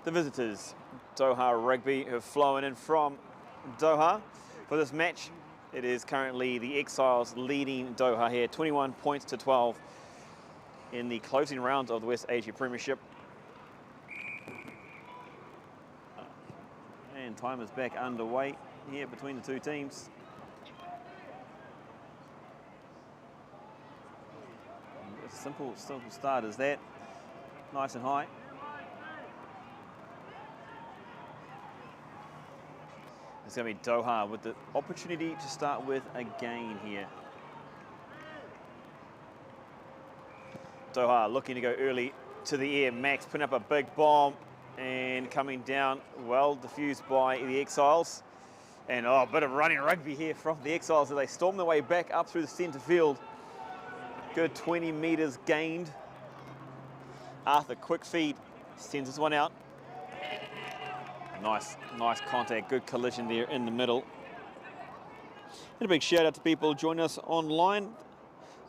A: the visitors, Doha Rugby, who have flown in from Doha for this match. It is currently the Exiles leading Doha here, 21 points to 12 in the closing round of the West Asia Premiership. And time is back underway here between the two teams. A simple start as that, nice and high. It's going to be Doha with the opportunity to start with again here. Doha looking to go early to the air. Max putting up a big bomb and coming down, well diffused by the Exiles. And a bit of running rugby here from the Exiles as they storm their way back up through the centre field. Good 20 metres gained. Arthur, quick feed, sends this one out. Nice contact, good collision there in the middle. And a big shout out to people joining us online.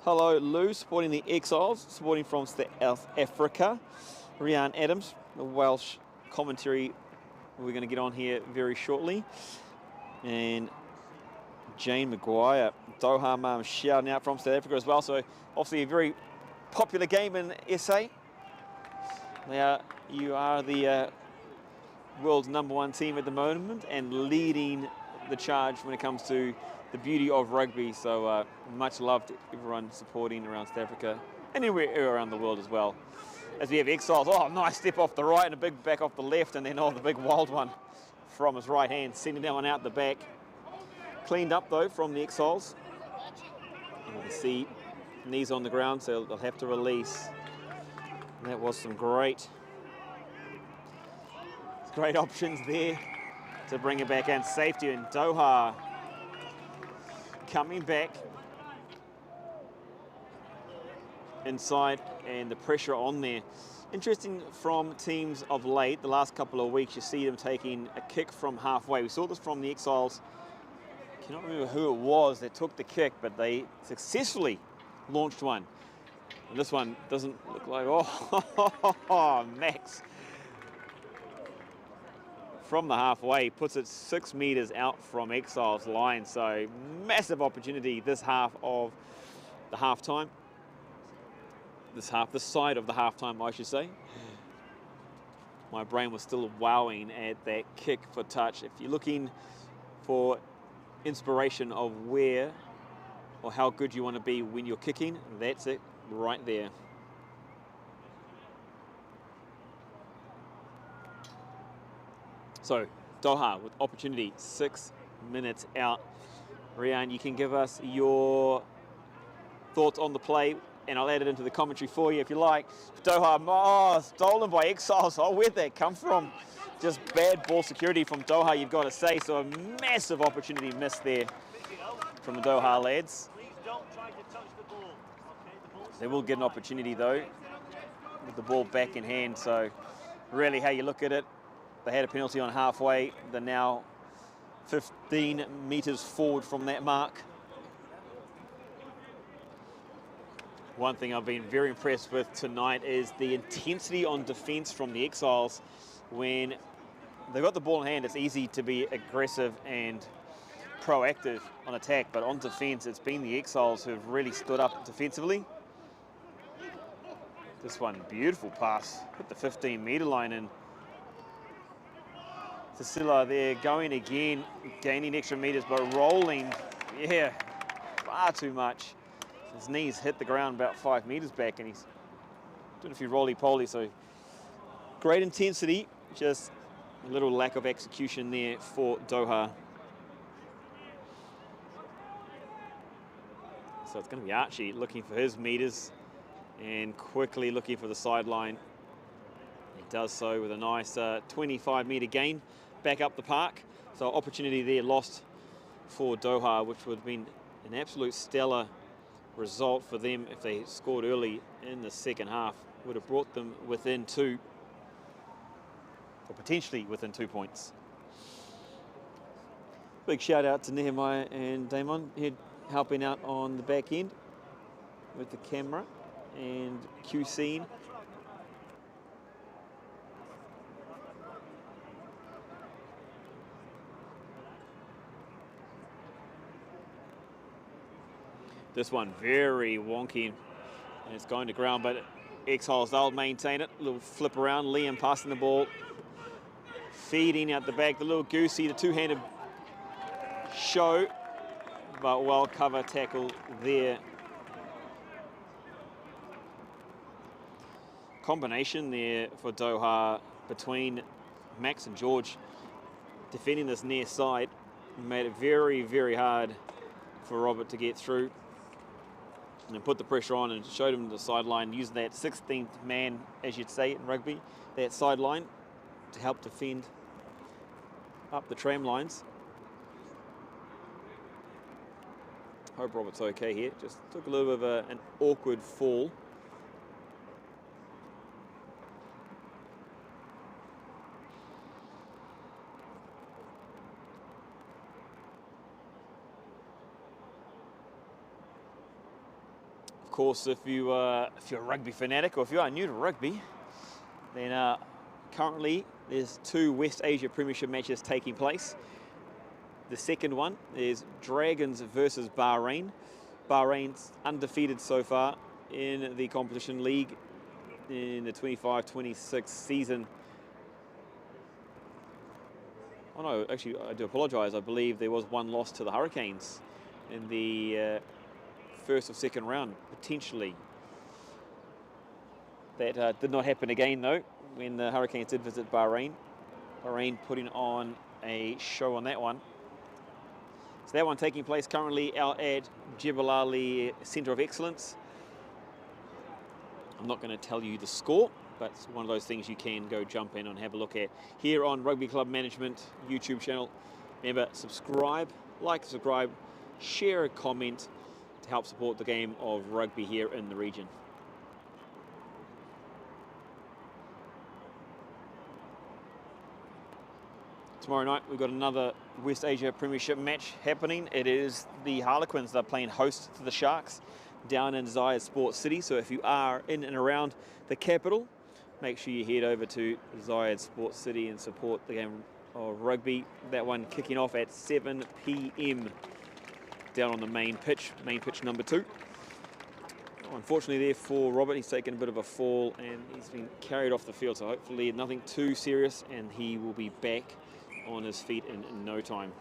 A: Hello Lou, supporting the Exiles, supporting from South Africa. Rian Adams, the Welsh commentary we're going to get on here very shortly. And Jane Maguire, Doha mum shouting out from South Africa as well. So obviously a very popular game in SA. You are the world's #1 team at the moment and leading the charge when it comes to the beauty of rugby. So much love to everyone supporting around South Africa and anywhere around the world as well. As we have Exiles, nice step off the right and a big back off the left, and then the big wild one from his right hand, sending that one out the back. Cleaned up though from the Exiles. And you can see knees on the ground, so they'll have to release. And that was some great options there to bring it back in. Safety in Doha coming back inside and the pressure on there. Interesting from teams of late, the last couple of weeks, you see them taking a kick from halfway. We saw this from the Exiles. I cannot remember who it was that took the kick, but they successfully launched one. And this one doesn't look like, Max. From the halfway, puts it 6 metres out from Exiles line. So massive opportunity this half of the halftime. This side of the halftime, I should say. My brain was still wowing at that kick for touch. If you're looking for inspiration of where or how good you want to be when you're kicking, that's it right there. So Doha with opportunity, 6 minutes out. Rian, you can give us your thoughts on the play, and I'll add it into the commentary for you if you like. Doha, stolen by Exiles. Where'd that come from? Just bad ball security from Doha, you've got to say. So a massive opportunity missed there from the Doha lads.
B: Please don't try to touch the ball.
A: They will get an opportunity though with the ball back in hand. So really how you look at it, they had a penalty on halfway. They're now 15 metres forward from that mark. One thing I've been very impressed with tonight is the intensity on defence from the Exiles. When they've got the ball in hand, it's easy to be aggressive and proactive on attack, but on defence, it's been the Exiles who've really stood up defensively. This one, beautiful pass, hit the 15-metre line, and Tassila there going again, gaining extra metres, but rolling, far too much. His knees hit the ground about 5 metres back, and he's doing a few roly-poly, so great intensity, just a little lack of execution there for Doha. So it's going to be Archie looking for his metres and quickly looking for the sideline. He does so with a nice 25-metre gain back up the park. So opportunity there lost for Doha, which would have been an absolute stellar result for them if they scored early in the second half. Would have brought them within 2, or potentially within 2 points.
C: Big shout out to Nehemiah and Damon here helping out on the back end with the camera and QCing.
A: This one very wonky, and it's going to ground, but Exiles, they'll maintain it. A little flip around, Liam passing the ball, feeding out the back, the little goosey, the two-handed show, but well cover tackle there. Combination there for Doha between Max and George defending this near side made it very, very hard for Robert to get through and put the pressure on and showed him the sideline, using that 16th man, as you'd say in rugby, that sideline to help defend up the tram lines. Hope Robert's okay here. Just took a little bit of an awkward fall. Of course, if you're a rugby fanatic, or if you are new to rugby, then currently there's 2 West Asia Premiership matches taking place. The second one is Dragons versus Bahrain. Bahrain's undefeated so far in the competition league in the 25-26 season. Oh no, actually I do apologise. I believe there was one loss to the Hurricanes in the first or second round, potentially. That did not happen again though, when the Hurricanes did visit Bahrain. Bahrain putting on a show on that one. So that one taking place currently out at Jebel Ali Centre of Excellence. I'm not going to tell you the score, but it's one of those things you can go jump in and have a look at here on Rugby Club Management YouTube channel. Remember, subscribe, subscribe, share a comment to help support the game of rugby here in the region. Tomorrow night we've got another West Asia Premiership match happening. It is the Harlequins that are playing host to the Sharks down in Zayed Sports City. So if you are in and around the capital, make sure you head over to Zayed Sports City and support the game of rugby. That one kicking off at 7 p.m. down on the main pitch number 2. Unfortunately there for Robert, he's taken a bit of a fall and he's been carried off the field, so hopefully nothing too serious and he will be back on his feet in no time.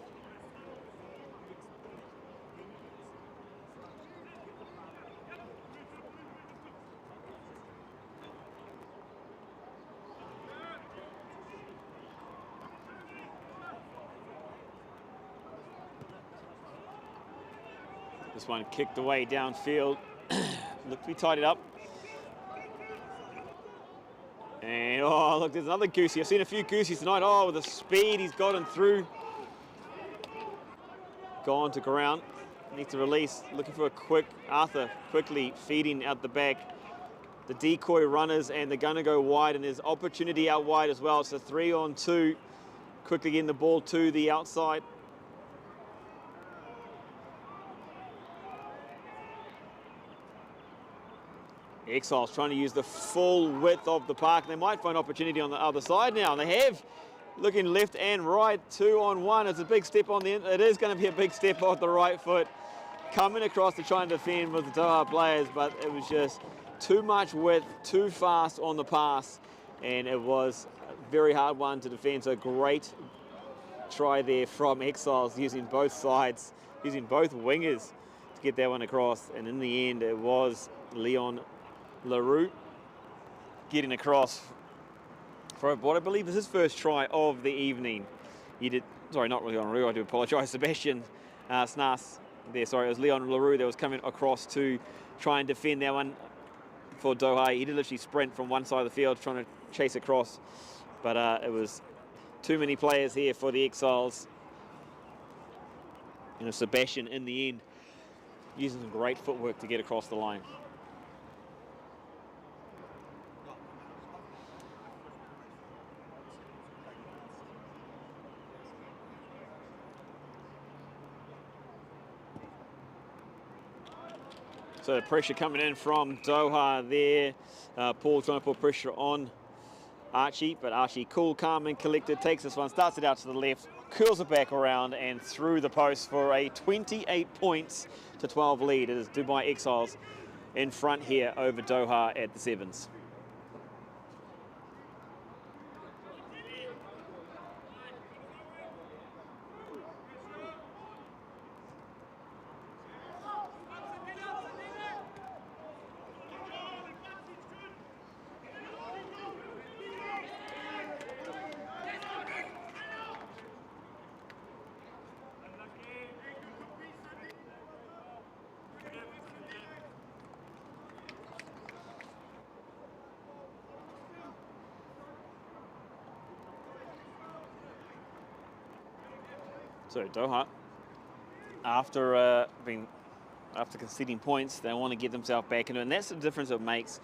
A: This one kicked away downfield. Looked to be tidied up. And oh, look, there's another goosey. I've seen a few goosies tonight. Oh, with the speed he's gotten through. Gone to ground. Needs to release. Looking for a quick, Arthur quickly feeding out the back. The decoy runners, and they're going to go wide, and there's opportunity out wide as well. It's a 3-on-2. Quickly getting the ball to the outside. Exiles trying to use the full width of the park. They might find opportunity on the other side now. They have. Looking left and right, 2-on-1. It's a big step on the end. It is going to be a big step off the right foot. Coming across to try and defend with the Doha players, but it was just too much width, too fast on the pass, and it was a very hard one to defend. So great try there from Exiles, using both sides, using both wingers to get that one across. And in the end, it was Leon LaRue getting across for what I believe is his first try of the evening. He did, sorry, not Leon LaRue, I do apologise, Sebastian Snas there, sorry, it was Leon LaRue that was coming across to try and defend that one for Doha. He did literally sprint from one side of the field trying to chase across, but it was too many players here for the Exiles. And Sebastian in the end using some great footwork to get across the line.
C: So the pressure coming in from Doha there. Paul trying to put pressure on Archie, but Archie cool, calm and collected, takes this one, starts it out to the left, curls it back around and through the post for a 28 points to 12 lead. It is Dubai Exiles in front here over Doha at the sevens. So Doha, after conceding points, they want to get themselves back into it, and that's the difference it makes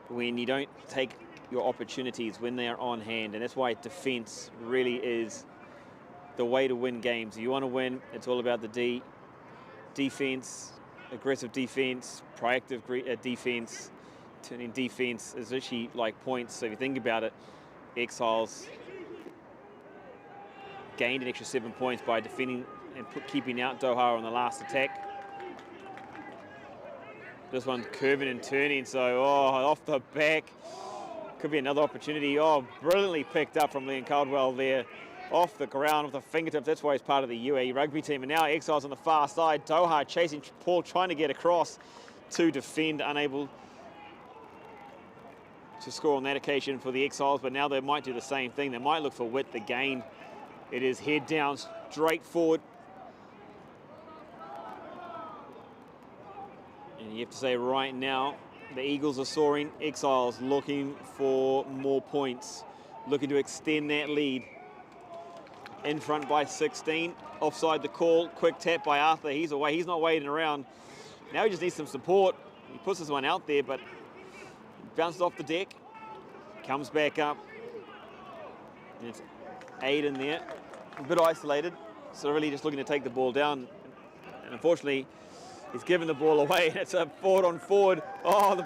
C: when you don't take your opportunities when they are on hand, and that's why defense really is the way to win games. You want to win, it's all about the defense, aggressive defense, proactive defense. Turning defense is actually like points. So if you think about it, Exiles gained an extra 7 points by defending and keeping out Doha on the last attack. This one's curving and turning, so off the back. Could be another opportunity. Brilliantly picked up from Liam Caldwell there. Off the ground with the fingertips. That's why he's part of the UAE rugby team. And now Exiles on the far side. Doha chasing Paul, trying to get across to defend, unable to score on that occasion for the Exiles, but now they might do the same thing. They might look for width again. It is head down, straight forward. And you have to say right now, the Eagles are soaring. Exiles looking for more points, looking to extend that lead. In front by 16, offside the call, quick tap by Arthur, he's away, he's not waiting around. Now he just needs some support. He puts this one out there, but bounces off the deck, comes back up. And it's Aiden there, a bit isolated, so really just looking to take the ball down. And unfortunately, he's given the ball away, and it's a forward on forward. The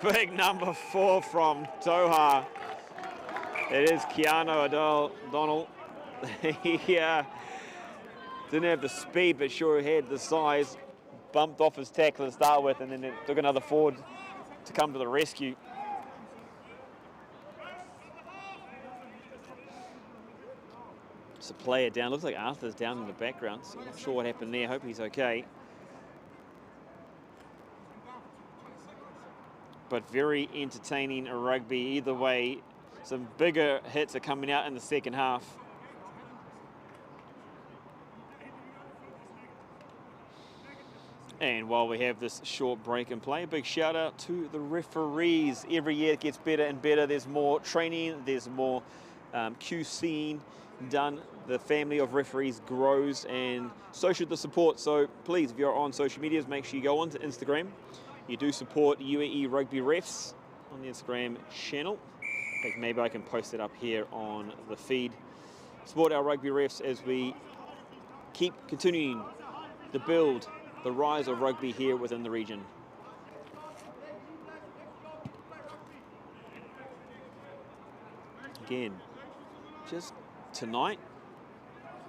C: big number 4 from Doha. It is Keanu O'Donnell. He didn't have the speed, but sure had the size. Bumped off his tackle to start with, and then it took another forward to come to the rescue. Just a player down. Looks like Arthur's down in the background, so I'm not sure what happened there. Hope he's okay. But very entertaining rugby either way. Some bigger hits are coming out in the second half. And while we have this short break and play, a big shout out to the referees. Every year it gets better and better. There's more training, there's more QCing done. The family of referees grows, and so should the support. So please, if you're on social medias, make sure you go onto Instagram. You do support UAE Rugby Refs on the Instagram channel. In fact, maybe I can post it up here on the feed. Support our rugby refs as we keep continuing the build, the rise of rugby here within the region. Again, just tonight,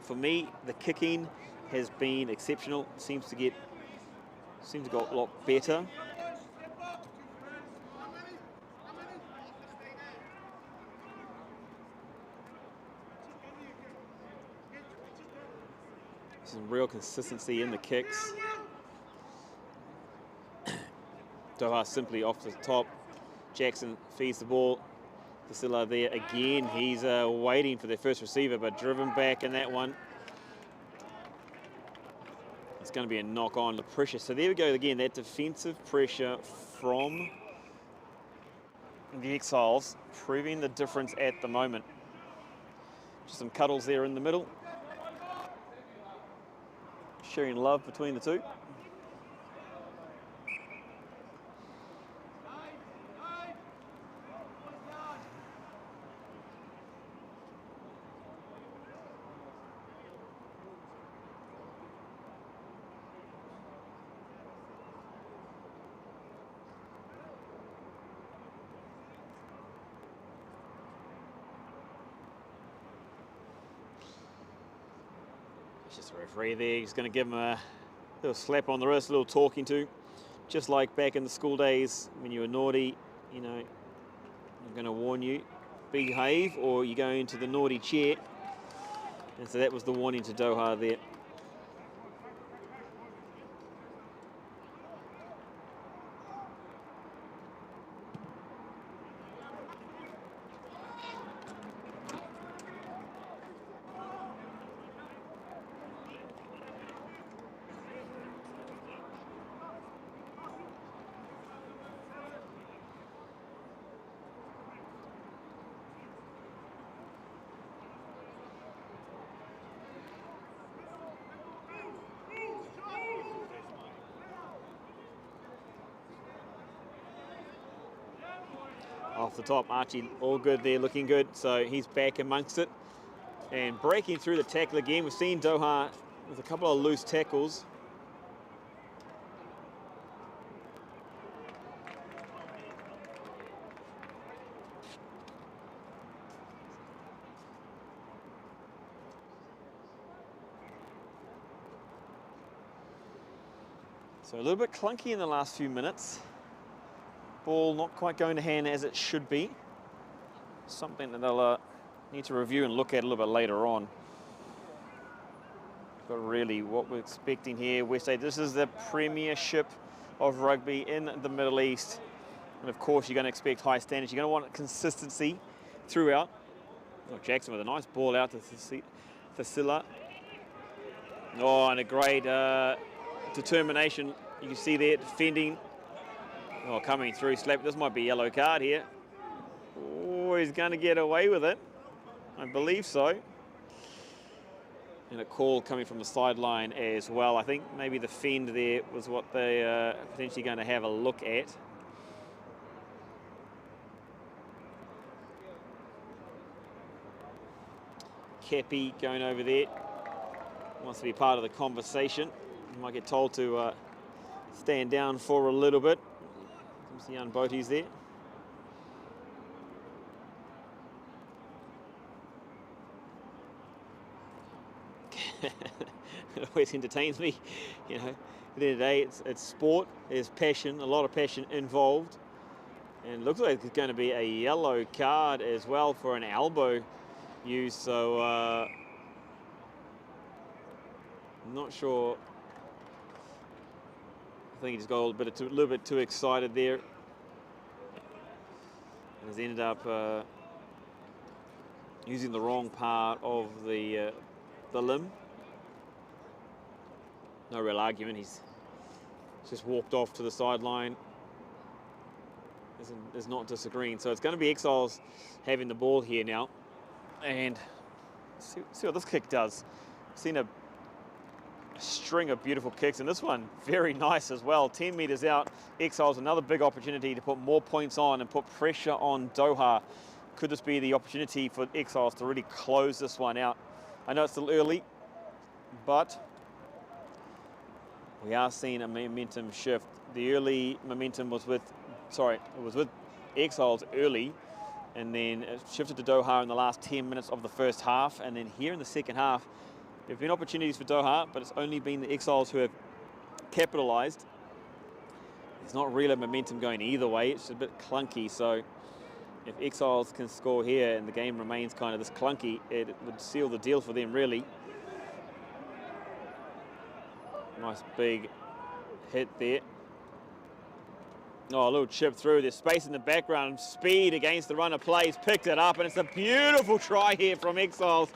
C: for me, the kicking has been exceptional. Seems to get a lot better. Some real consistency in the kicks. Doha simply off the top. Jackson feeds the ball. Vasilla there again. He's waiting for their first receiver, but driven back in that one. It's going to be a knock on the pressure. So there we go again, that defensive pressure from the Exiles, proving the difference at the moment. Just some cuddles there in the middle. Sharing love between the two. It's just the referee there. He's going to give him a little slap on the wrist, a little talking to. Just like back in the school days when you were naughty, you know, I'm going to warn you, behave or you go into the naughty chair. And so that was the warning to Doha there. Off the top, Archie, all good there, looking good. So he's back amongst it and breaking through the tackle again. We've seen Doha with a couple of loose tackles. So a little bit clunky in the last few minutes. Ball not quite going to hand as it should be. Something that they'll need to review and look at a little bit later on. But really what we're expecting here, West Asia, this is the Premiership of rugby in the Middle East. And of course you're going to expect high standards. You're going to want consistency throughout. Oh, Jackson with a nice ball out to Thasila. Oh, and a great determination. You can see there defending. Oh, coming through, slap. This might be a yellow card here. Oh, he's going to get away with it. I believe so. And a call coming from the sideline as well. I think maybe the fend there was what they potentially going to have a look at. Kepi going over there. Wants to be part of the conversation. He might get told to stand down for a little bit. Some young boaties there. It always entertains me, you know. At the end of the day, it's sport. There's passion, a lot of passion involved, and it looks like it's going to be a yellow card as well for an elbow use. So I'm not sure. I think he just got a little bit too excited there, and has ended up using the wrong part of the limb. No real argument. He's just walked off to the sideline. Is not disagreeing. So it's going to be Exiles having the ball here now, and see what this kick does. Seen a string of beautiful kicks, and this one very nice as well. 10 meters out. Exiles another big opportunity to put more points on and put pressure on Doha. Could this be the opportunity for Exiles to really close this one out? I know it's still early, but we are seeing a momentum shift. The early momentum was with, it was with Exiles early, and then it shifted to Doha in the last 10 minutes of the first half, and then here in the second half, there have been opportunities for Doha, but it's only been the Exiles who have capitalised. There's not really momentum going either way. It's a bit clunky, so if Exiles can score here and the game remains kind of this clunky, it would seal the deal for them, really. Nice big hit there. Oh, a little chip through. There's space in the background. Speed against the runner plays. Picked it up, and it's a beautiful try here from Exiles.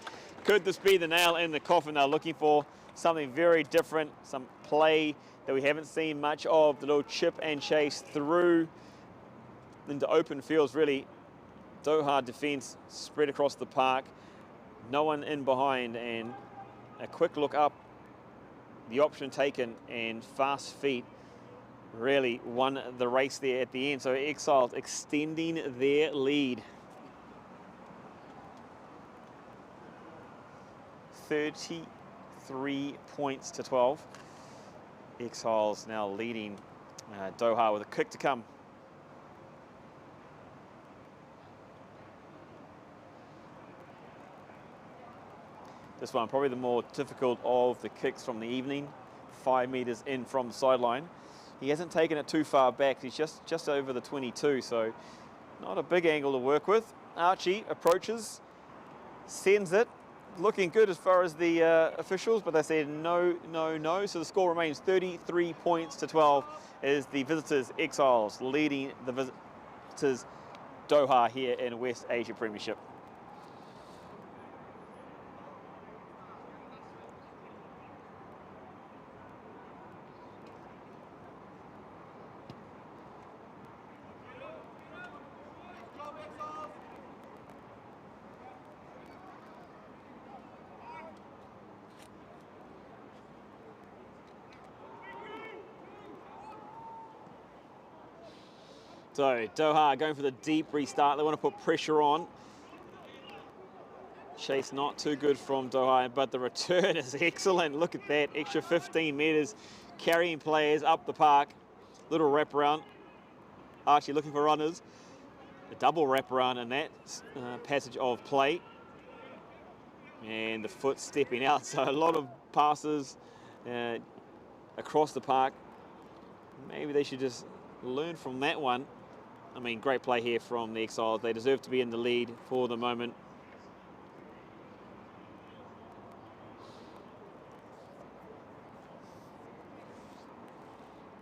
C: Could this be the nail in the coffin they're looking for? Something very different. Some play that we haven't seen much of. The little chip and chase through into open fields, really. Doha defense spread across the park. No one in behind, and a quick look up. The option taken, and fast feet really won the race there at the end. So Exiles extending their lead. 33 points to 12. Exiles now leading Doha with a kick to come. This one probably the more difficult of the kicks from the evening. 5 meters in from the sideline. He hasn't taken it too far back. He's just over the 22, so not a big angle to work with. Archie approaches, sends it. Looking good as far as the officials, but they said no, no, no. So the score remains 33 points to 12 as the visitors, Exiles, leading the visitors, Doha, here in West Asia Premiership. So Doha going for the deep restart. They want to put pressure on. Chase not too good from Doha, but the return is excellent. Look at that, extra 15 meters, carrying players up the park. Little wraparound. Archie looking for runners. A double wraparound in that passage of play. And the foot stepping out, so a lot of passes across the park. Maybe they should just learn from that one. I mean, great play here from the Exiles. They deserve to be in the lead for the moment.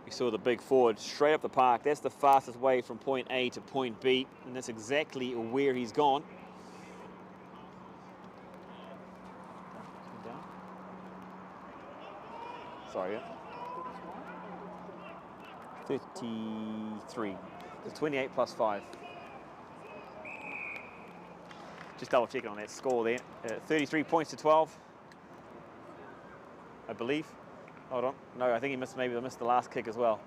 C: We saw the big forward straight up the park. That's the fastest way from point A to point B, and that's exactly where he's gone. Sorry, yeah. 33. It's 28 plus 5. Just double checking on that score there. 33 points to 12, I believe. Hold on. No, I think he missed, maybe they missed the last kick as well.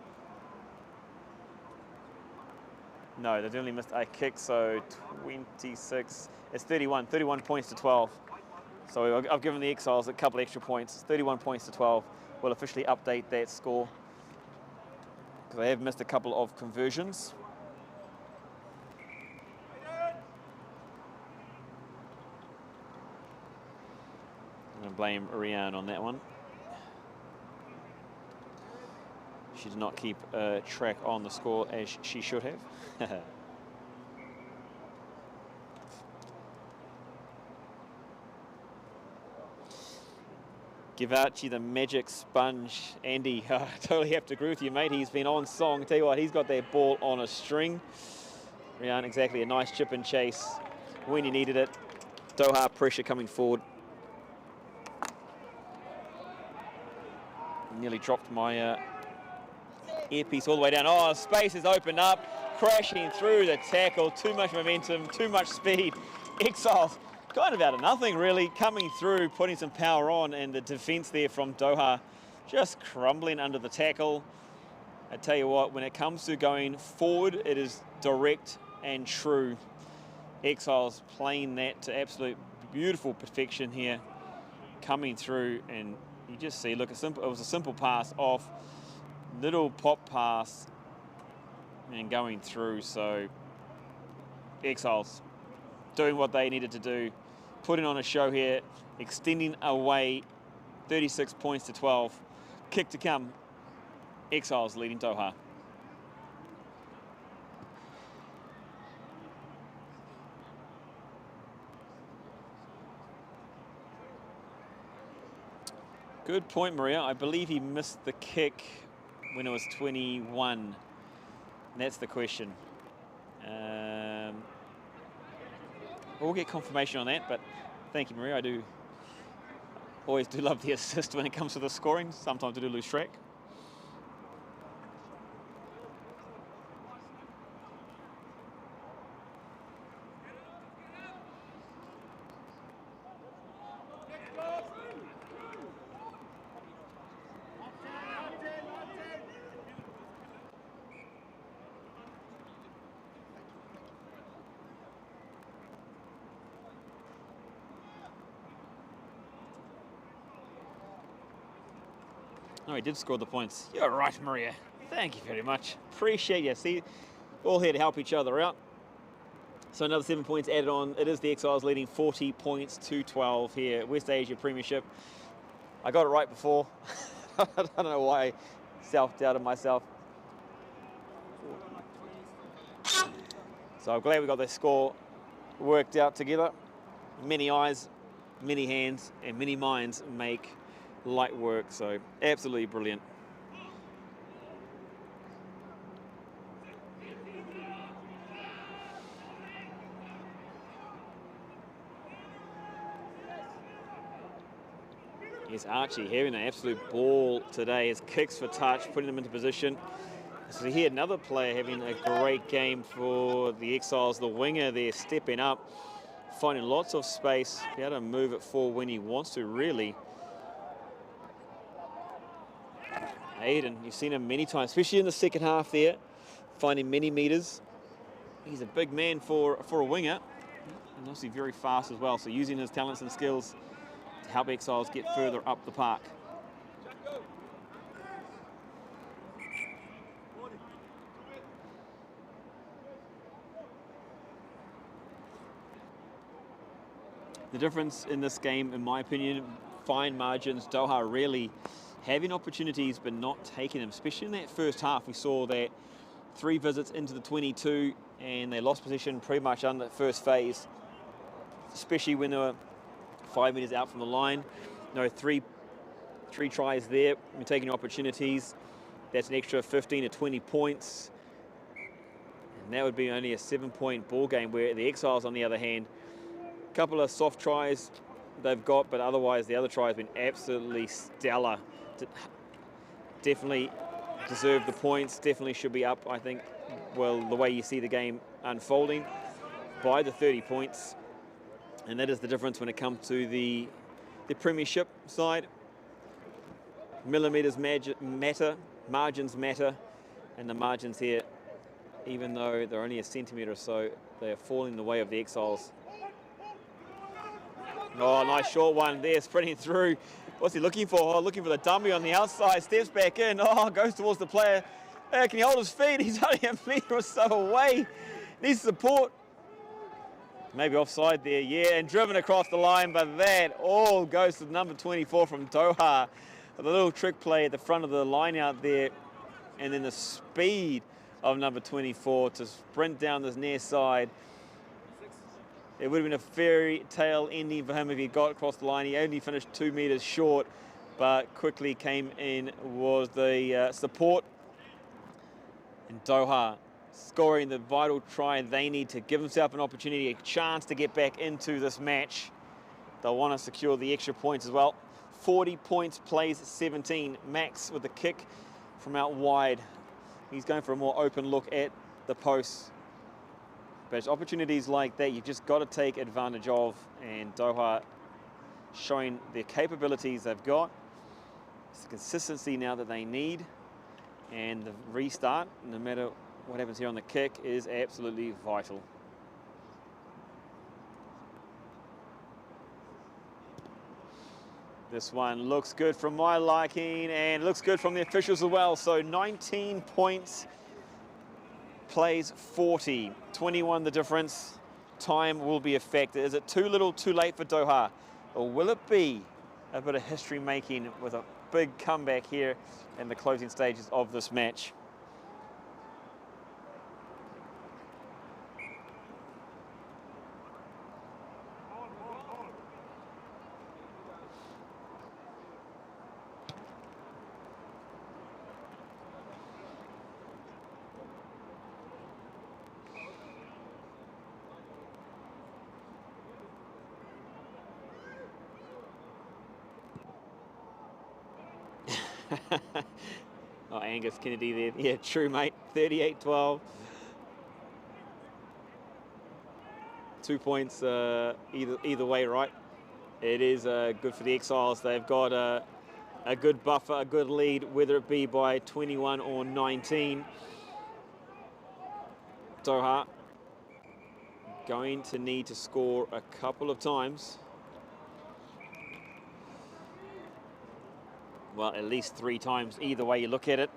C: No, they only missed a kick, so 26. It's 31 points to 12. So I've given the Exiles a couple extra points. It's 31 points to 12. We'll officially update that score because they have missed a couple of conversions. I'm going to blame Rian on that one. She did not keep track on the score as she should have. Give Archie the magic sponge. Andy, I totally have to agree with you, mate. He's been on song. Tell you what, he's got that ball on a string. Rian, exactly, a nice chip and chase when he needed it. Doha pressure coming forward. Nearly dropped my earpiece all the way down. Oh, space has opened up, crashing through the tackle. Too much momentum, too much speed. Exiles kind of out of nothing, really, coming through, putting some power on, and the defense there from Doha just crumbling under the tackle. I tell you what, when it comes to going forward, it is direct and true. Exiles playing that to absolute beautiful perfection here, coming through, and you just see, look, it was a simple pass off, little pop pass, and going through. So Exiles doing what they needed to do, putting on a show here, extending away 36 points to 12. Kick to come. Exiles leading Doha. Good point, Maria. I believe he missed the kick when it was 21. And that's the question. We'll get confirmation on that, but thank you, Maria. I always do love the assist when it comes to the scoring. Sometimes I do lose track. No, he did score the points. You're right, Maria. Thank you very much. Appreciate you. See, all here to help each other out. So another 7 points added on. It is the Exiles leading 40 points to 12 here. West Asia Premiership. I got it right before. I don't know why I self-doubted myself. So I'm glad we got this score worked out together. Many eyes, many hands, and many minds make light work. So absolutely brilliant. Yes, Archie having an absolute ball today. His kicks for touch, putting them into position. So here, another player having a great game for the Exiles. The winger there stepping up, finding lots of space, be able to move it forward when he wants to, really. Aiden, you've seen him many times, especially in the second half there, finding many meters. He's a big man for a winger, and obviously very fast as well. So using his talents and skills to help Exiles get further up the park. The difference in this game, in my opinion, fine margins. Doha really having opportunities but not taking them, especially in that first half. We saw that 3 visits into the 22 and they lost possession pretty much under the first phase, especially when they were 5 meters out from the line. No, three tries there. We're taking opportunities. That's an extra 15 to 20 points. And that would be only a 7-point ball game, where the Exiles, on the other hand, a couple of soft tries they've got, but otherwise the other try has been absolutely stellar. Definitely deserve the points, definitely should be up, I think, well, the way you see the game unfolding, by the 30 points. And that is the difference when it comes to the Premiership side. Millimeters matter, margins matter, and the margins here, even though they're only a centimetre or so, they are falling the way of the Exiles. Oh, nice short one there, sprinting through. What's he looking for? Oh, looking for the dummy on the outside, steps back in. Oh, goes towards the player. Can he hold his feet? He's only a metre or so away. Needs support. Maybe offside there, yeah, and driven across the line, but that all goes to number 24 from Doha. The little trick play at the front of the line out there, and then the speed of number 24 to sprint down this near side. It would have been a fairy tale ending for him if he got across the line. He only finished 2 meters short, but quickly came in was the support. And Doha scoring the vital try they need to give himself an opportunity, a chance to get back into this match. They'll want to secure the extra points as well. 40 points, plays 17. Max with the kick from out wide. He's going for a more open look at the post. But it's opportunities like that you've just got to take advantage of, and Doha showing the capabilities they've got. It's the consistency now that they need, and the restart, no matter what happens here on the kick, is absolutely vital. This one looks good from my liking, and looks good from the officials as well. So 19 points, plays 40, 21 the difference. Time will be affected. Is it too little, too late for Doha? Or will it be a bit of history making with a big comeback here in the closing stages of this match? Oh, Angus Kennedy there. Yeah, true, mate. 38-12. 2 points either way, right? It is good for the Exiles. They've got a good buffer, a good lead, whether it be by 21 or 19. Doha going to need to score a couple of times. Well, at least 3 times, either way you look at it.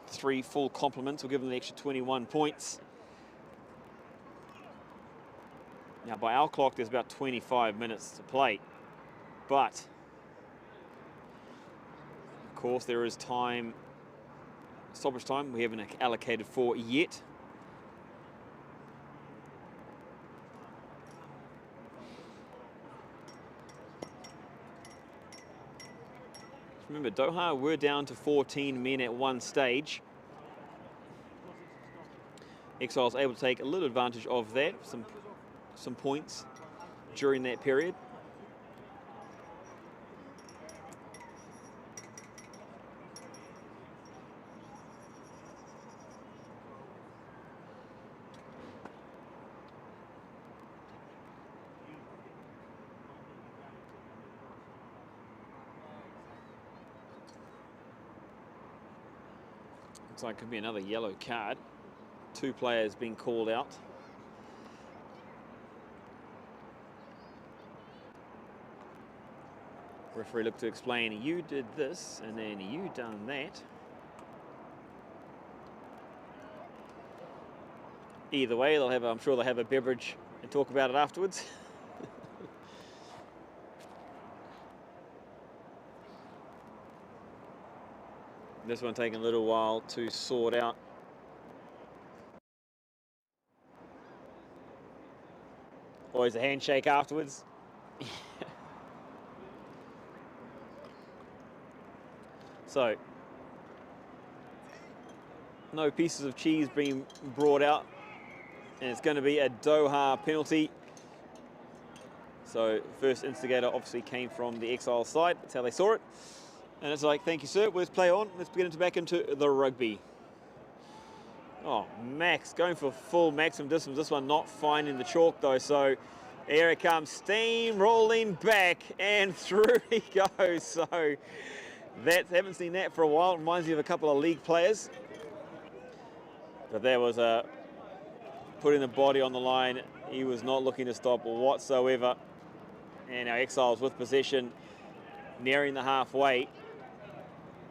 C: 3 full complements will give them the extra 21 points. Now, by our clock, there's about 25 minutes to play. But, of course, there is time, stoppage time, we haven't allocated for yet. Remember, Doha were down to 14 men at one stage. Exiles able to take a little advantage of that, some points during that period. Looks like it could be another yellow card. 2 players being called out. Referee looked to explain, you did this and then you done that. Either way, they'll have, I'm sure they'll have a beverage and talk about it afterwards. This one taking a little while to sort out. Always a handshake afterwards. So, no pieces of cheese being brought out, and it's going to be a Doha penalty. So, first instigator obviously came from the Exiles side. That's how they saw it. And it's like, thank you, sir. Let's play on. Let's get back into the rugby. Oh, Max going for full maximum distance. This one not finding the chalk though. So here it comes, steam rolling back, and through he goes. So haven't seen that for a while. It reminds me of a couple of league players. But there was putting the body on the line. He was not looking to stop whatsoever. And our Exiles with possession, nearing the halfway.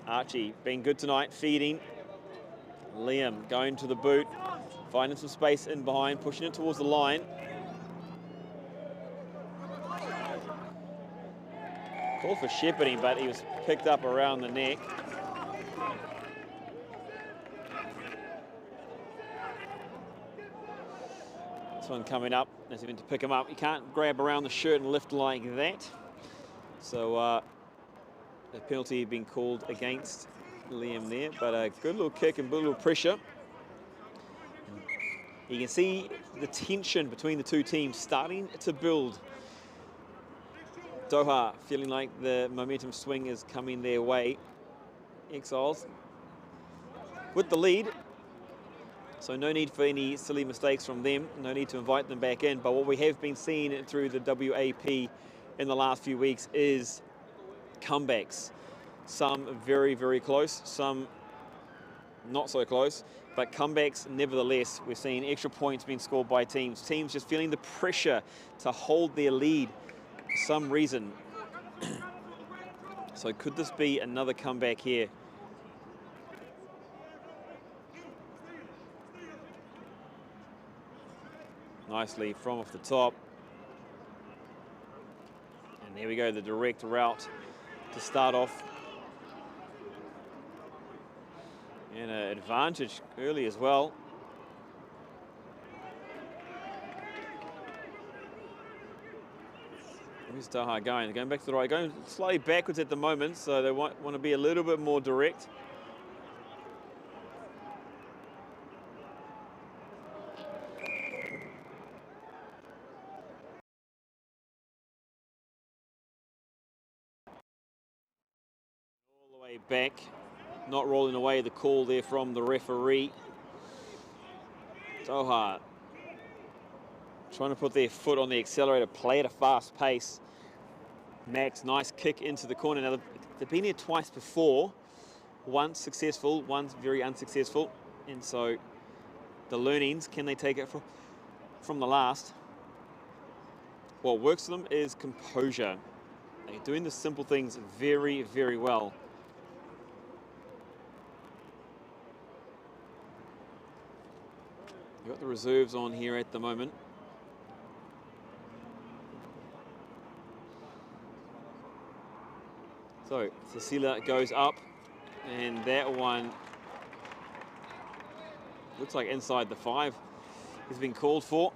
C: Archie being good tonight, feeding. Liam going to the boot, finding some space in behind, pushing it towards the line. Called for shepherding, but he was picked up around the neck. This one coming up, as he went to pick him up. You can't grab around the shirt and lift like that. So a penalty being called against Liam there, but a good little kick and a little pressure. You can see the tension between the two teams starting to build. Doha feeling like the momentum swing is coming their way. Exiles with the lead, so no need for any silly mistakes from them, no need to invite them back in. But what we have been seeing through the WAP in the last few weeks is comebacks. Some very, very close, some not so close, but comebacks nevertheless. We're seeing extra points being scored by teams. Teams just feeling the pressure to hold their lead for some reason. So could this be another comeback here? Nicely from off the top. And there we go, the direct route to start off. And an advantage early as well. Where's Doha going? They're going back to the right, going slightly backwards at the moment, so they want to be a little bit more direct. All the way back, not rolling away the call there from the referee. Doha trying to put their foot on the accelerator, play at a fast pace. Max, nice kick into the corner. Now, they've been here twice before. Once successful, once very unsuccessful. And so the learnings, can they take it from the last? What works for them is composure. They're doing the simple things very, very well. You've got the reserves on here at the moment. So Cecilia goes up, and that one looks like inside the 5 has been called for.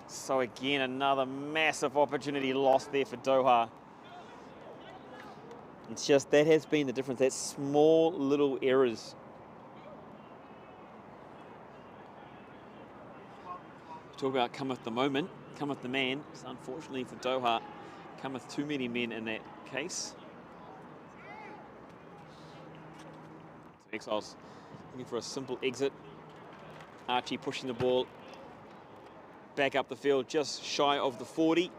C: So again, another massive opportunity lost there for Doha. It's just, that has been the difference, that small little errors. Talk about cometh the moment, cometh the man. It's unfortunately for Doha, cometh too many men in that case. So Exiles looking for a simple exit. Archie pushing the ball back up the field, just shy of the 40.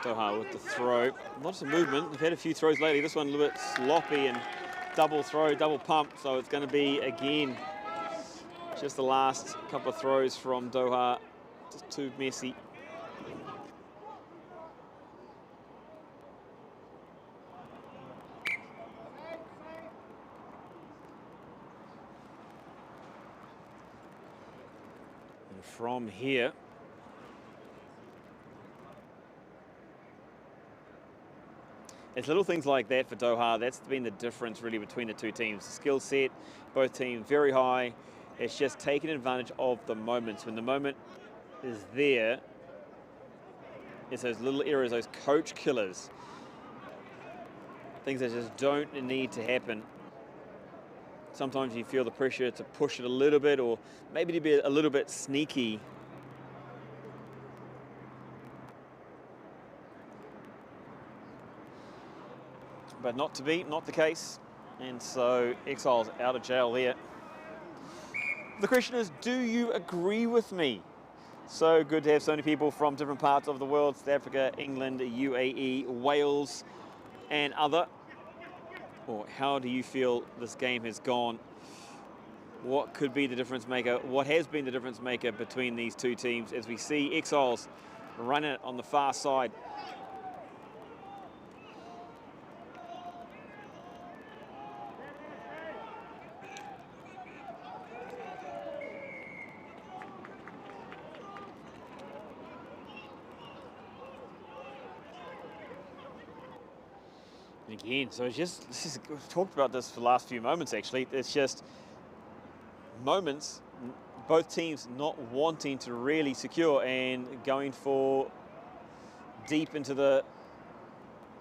C: Doha with the throw. Lots of movement. They've had a few throws lately. This one a little bit sloppy and double throw, double pump. So it's going to be, again, just the last couple of throws from Doha. Just too messy. And from here, it's little things like that for Doha. That's been the difference really between the two teams. The skill set, both teams very high. It's just taking advantage of the moments. When the moment is there, it's those little errors, those coach killers. Things that just don't need to happen. Sometimes you feel the pressure to push it a little bit, or maybe to be a little bit sneaky. But not to be, not the case. And so Exiles out of jail there. The question is, do you agree with me? So good to have so many people from different parts of the world, South Africa, England, UAE, Wales, and other. Or how do you feel this game has gone? What could be the difference maker? What has been the difference maker between these two teams as we see Exiles run it on the far side? Again, so it's just, we've talked about this for the last few moments actually. It's just moments, both teams not wanting to really secure and going for deep into the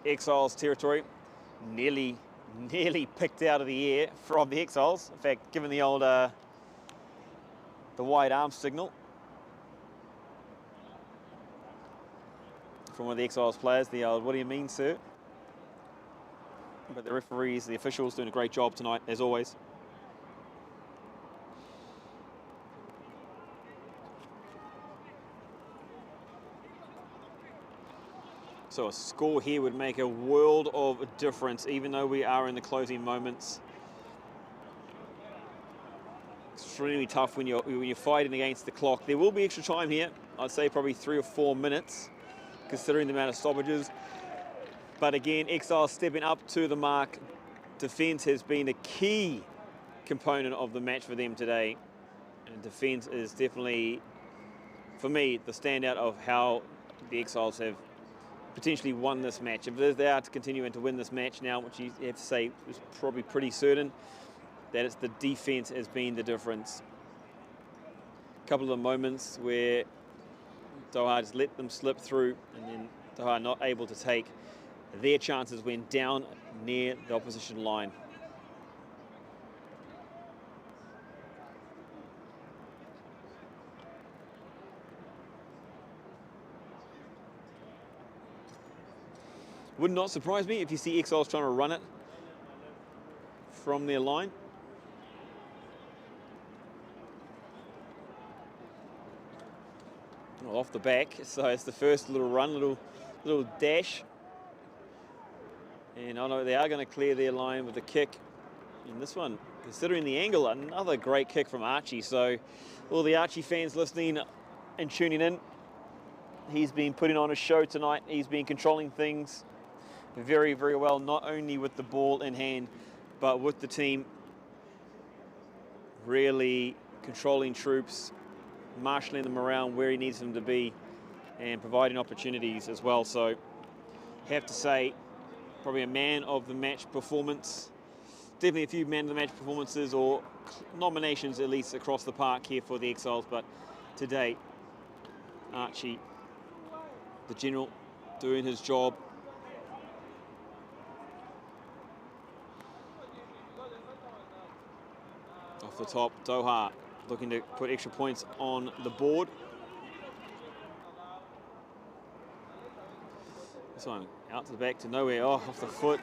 C: Exiles territory. Nearly picked out of the air from the Exiles. In fact, given the old, the wide arm signal from one of the Exiles players, the old, "What do you mean, sir?" But the referees, the officials, doing a great job tonight, as always. So a score here would make a world of difference, even though we are in the closing moments. Extremely tough when you're fighting against the clock. There will be extra time here. I'd say probably 3 or 4 minutes, considering the amount of stoppages. But again, Exiles stepping up to the mark. Defence has been a key component of the match for them today. And defence is definitely, for me, the standout of how the Exiles have potentially won this match. If they are to continue and to win this match now, which you have to say is probably pretty certain, that it's the defence has been the difference. A couple of the moments where Doha just let them slip through, and then Doha not able to take their chances when down near the opposition line. Would not surprise me if you see Exiles trying to run it from their line. Well, off the back, so it's the first little run, little dash. And I know they are going to clear their line with a kick. And this one Considering the angle, another great kick from Archie. So all the Archie fans listening and tuning in, he's been putting on a show tonight. He's been controlling things very, very well, not only with the ball in hand, but with the team. Really controlling troops, marshalling them around where he needs them to be, and providing opportunities as well. So have to say, probably a man of the match performance. Definitely a few man of the match performances or nominations at least across the park here for the Exiles, but today Archie, the general, doing his job. Off the top, Doha looking to put extra points on the board. This one out to the back to nowhere. Oh, off the foot,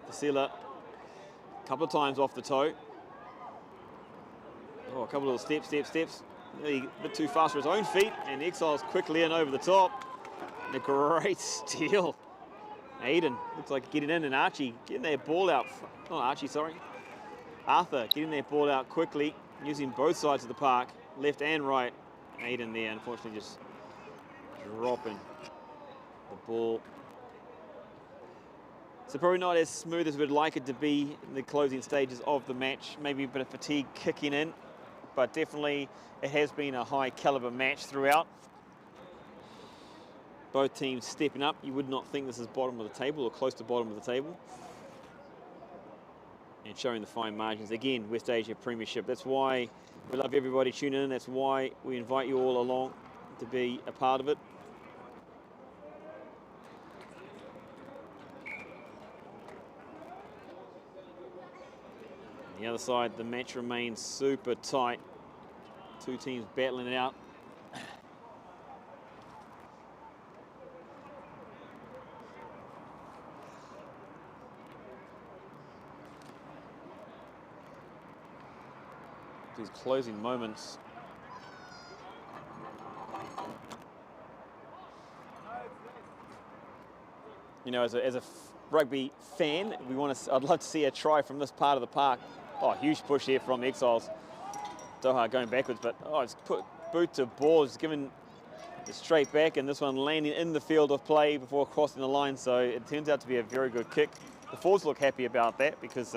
C: the sealer. A couple of times off the toe. Oh, a couple of little steps. Really a bit too fast for his own feet, and the Exiles quickly in over the top. And a great steal. Aiden looks like getting in, and Archie getting their ball out. Not Archie, sorry. Arthur getting their ball out quickly, using both sides of the park, left and right. Aiden there, unfortunately, just dropping the ball. So probably not as smooth as we'd like it to be in the closing stages of the match. Maybe a bit of fatigue kicking in, but definitely it has been a high caliber match throughout. Both teams stepping up. You would not think this is bottom of the table or close to bottom of the table. And showing the fine margins. Again, West Asia Premiership. That's why we love everybody tuning in. That's why we invite you all along to be a part of it. On the other side, the match remains super tight. Two teams battling it out. These closing moments. You know, as a rugby fan, I'd love to see a try from this part of the park. Oh, huge push here from the Exiles. Doha going backwards, but it's put boot to ball, just giving it straight back, and this one landing in the field of play before crossing the line. So it turns out to be a very good kick. The Forwards look happy about that because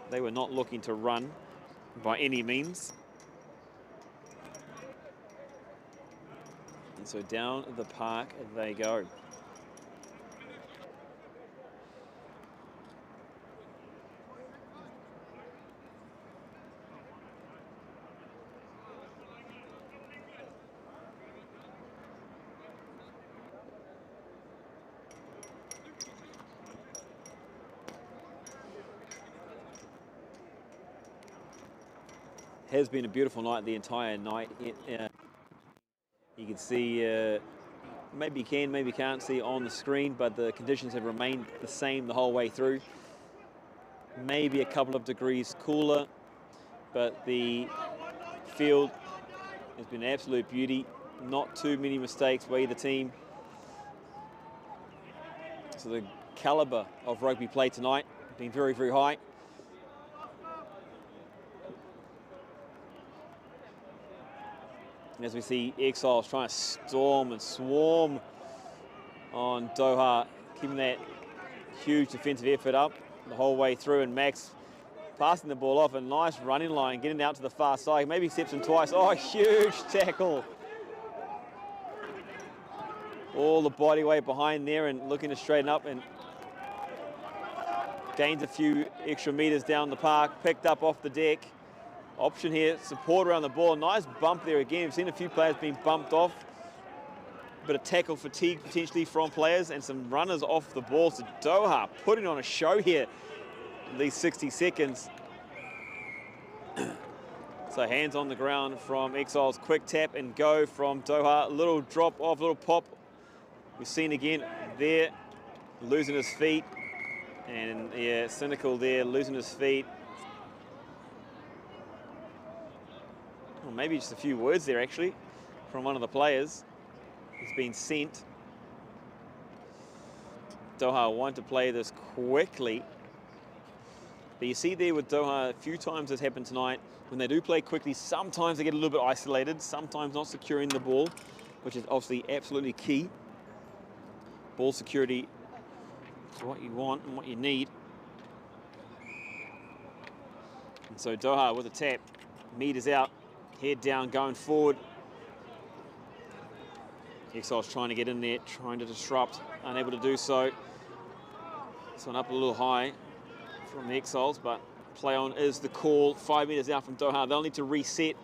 C: they were not looking to run by any means. And so down the park they go. Has been a beautiful night the entire night. You can see, maybe you can, maybe you can't see on the screen, but the conditions have remained the same the whole way through. Maybe a couple of degrees cooler, but the field has been an absolute beauty. Not too many mistakes by either team. So the caliber of rugby play tonight has been very, very high. As we see Exiles trying to storm and swarm on Doha, keeping that huge defensive effort up the whole way through, and Max passing the ball off, a nice running line, getting out to the far side, maybe steps in twice. Oh, huge tackle. All the body weight behind there and looking to straighten up, and gains a few extra meters down the park, picked up off the deck. Option here, support around the ball. Nice bump there again. We've seen a few players being bumped off. Bit of tackle fatigue potentially from players, and some runners off the ball. So Doha putting on a show here in these 60 seconds. So hands on the ground from Exiles. Quick tap and go from Doha. Little drop off, little pop. We've seen again there, losing his feet. And yeah, cynical there, losing his feet. Well, maybe just a few words there actually from one of the players. He's been sent. Doha want to play this quickly. But you see there with Doha, a few times this happened tonight, when they do play quickly, sometimes they get a little bit isolated, sometimes not securing the ball, which is obviously absolutely key. Ball security is what you want and what you need. And so Doha with a tap, meters out, head down, going forward. Exiles trying to get in there, trying to disrupt, unable to do so. This one up a little high from the Exiles, but play on is the call. 5 meters out from Doha. They'll need to reset.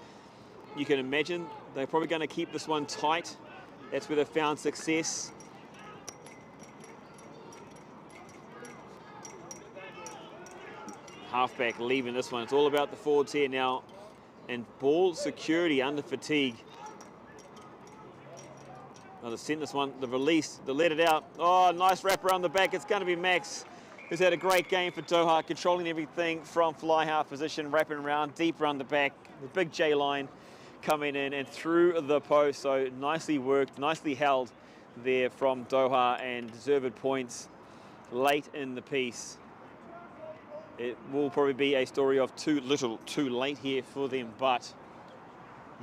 C: You can imagine they're probably going to keep this one tight. That's where they've found success. Halfback leaving this one. It's all about the forwards here now. And ball security under fatigue. Now they've sent this one, they've released, they let it out. Oh, nice wrap around the back. It's going to be Max, who's had a great game for Doha, controlling everything from fly half position, wrapping around, deep around the back. The big J line coming in and through the post. So nicely worked, nicely held there from Doha, and deserved points late in the piece. It will probably be a story of too little, too late here for them, but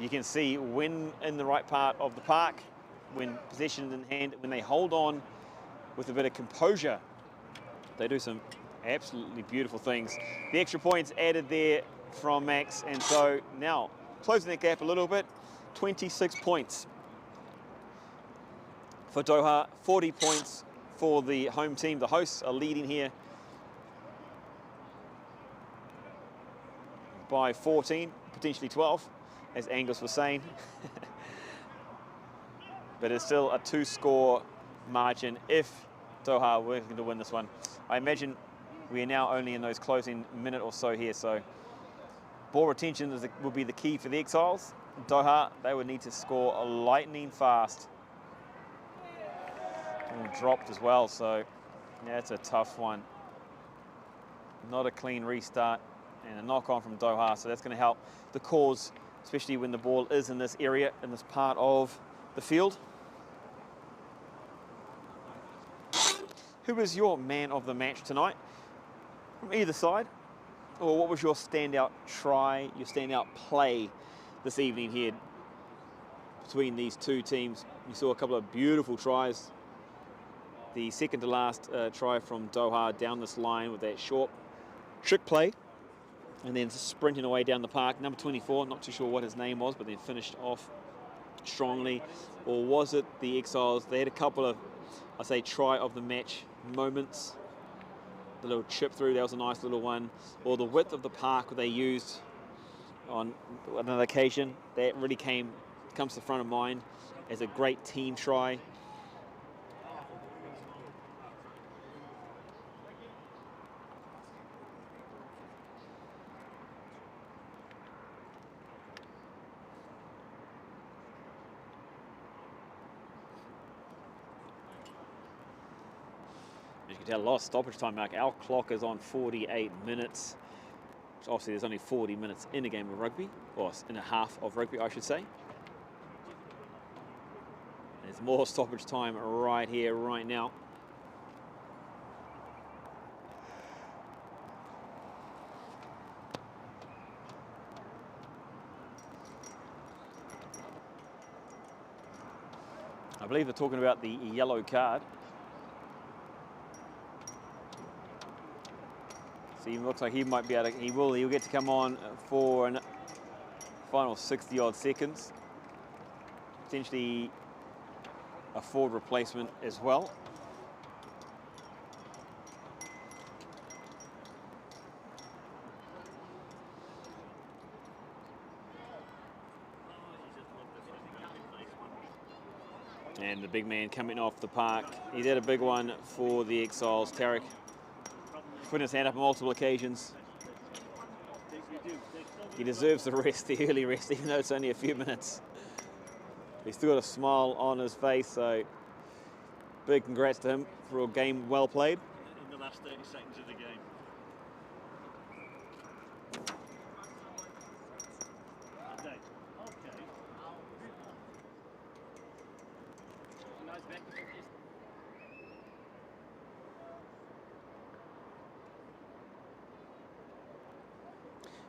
C: you can see when in the right part of the park, when possession in hand, when they hold on with a bit of composure, they do some absolutely beautiful things. The extra points added there from Max, and so now closing that gap a little bit, 26 points for Doha, 40 points for the home team. The hosts are leading here by 14, potentially 12, as Angus was saying. But it's still a 2-score margin if Doha were going to win this one. I imagine we are now only in those closing minute or so here, so ball retention will be the key for the Exiles. Doha, they would need to score lightning fast. And dropped as well, so yeah, it's a tough one. Not a clean restart, and a knock-on from Doha, so that's going to help the cause, especially when the ball is in this area, in this part of the field. Who was your man of the match tonight from either side? Or what was your standout try, your standout play this evening here between these two teams? You saw a couple of beautiful tries. The second to last try from Doha down this line with that short trick play, and then sprinting away down the park. Number 24, not too sure what his name was, but then finished off strongly. Or was it the Exiles? They had a couple of, I say, try of the match moments. The little chip through, that was a nice little one. Or the width of the park they used on another occasion, that really comes to the front of mind as a great team try. A lot of stoppage time, Mark. Our clock is on 48 minutes. So obviously, there's only 40 minutes in a game of rugby, or in a half of rugby, I should say. There's more stoppage time right here, right now. I believe they're talking about the yellow card. He looks like he might be able to, he'll get to come on for a final 60-odd seconds. Potentially a forward replacement as well. And the big man coming off the park. He's had a big one for the Exiles, Tarek. Putting his hand up on multiple occasions. He deserves the rest, the early rest, even though it's only a few minutes. He's still got a smile on his face, so big congrats to him for a game well played.
B: In the last 30 seconds of the game.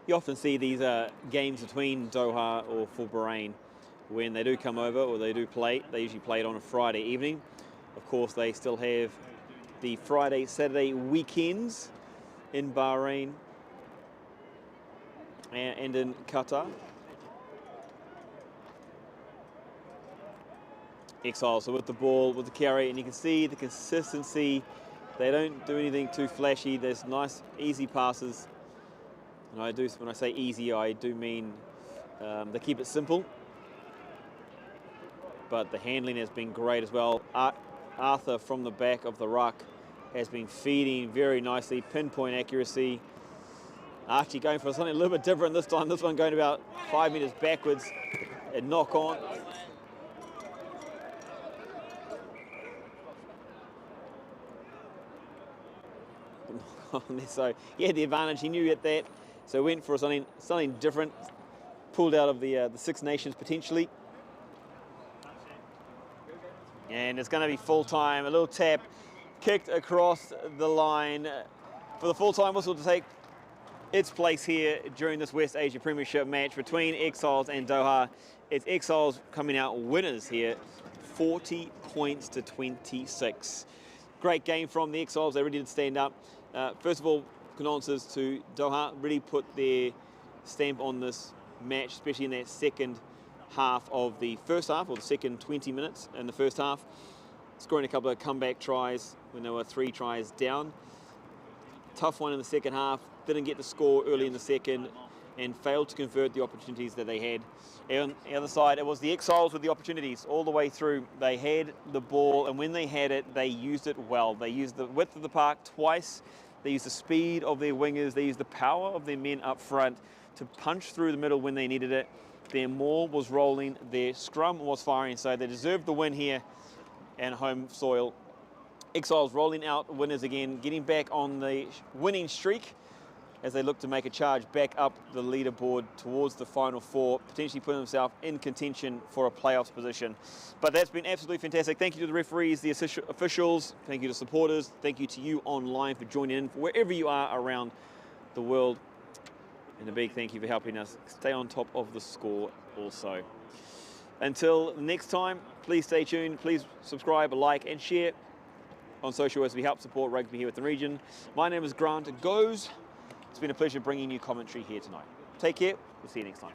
C: You often see these games between Doha or for Bahrain when they do come over or they do play. They usually play it on a Friday evening. Of course, they still have the Friday, Saturday weekends in Bahrain and in Qatar. Exiles are with the ball, with the carry, and you can see the consistency. They don't do anything too flashy. There's nice, easy passes. And when I say easy, I do mean they keep it simple. But the handling has been great as well. Arthur from the back of the ruck has been feeding very nicely, pinpoint accuracy. Archie going for something a little bit different this time. This one going about 5 meters backwards and knock on. So he had the advantage, he knew that, so went for something different, pulled out of the Six Nations potentially. And it's going to be full time, a little tap, kicked across the line for the full time whistle to take its place here during this West Asia Premiership match between Exiles and Doha. It's Exiles coming out winners here, 40 points to 26. Great game from the Exiles, they really did stand up. First of all, condolences to Doha, really put their stamp on this match, especially in that second half of the first half, or the second 20 minutes in the first half, scoring a couple of comeback tries when they were 3 tries down. Tough one in the second half, didn't get the score early in the second and failed to convert the opportunities that they had. And on the other side, it was the Exiles with the opportunities all the way through. They had the ball, and when they had it, they used it well. They used the width of the park twice. They used the speed of their wingers. They used the power of their men up front to punch through the middle when they needed it. Their maul was rolling, their scrum was firing, so they deserved the win here and home soil. Exiles rolling out winners again, getting back on the winning streak as they look to make a charge back up the leaderboard towards the final 4, potentially putting themselves in contention for a playoffs position. But that's been absolutely fantastic. Thank you to the referees, the officials, thank you to supporters, thank you to you online for joining in, wherever you are around the world. And a big thank you for helping us stay on top of the score also. Until next time, please stay tuned, please subscribe, like and share on social as we help support rugby here within the region. My name is Grant Goes. It's been a pleasure bringing you commentary here tonight. Take care, we'll see you next time.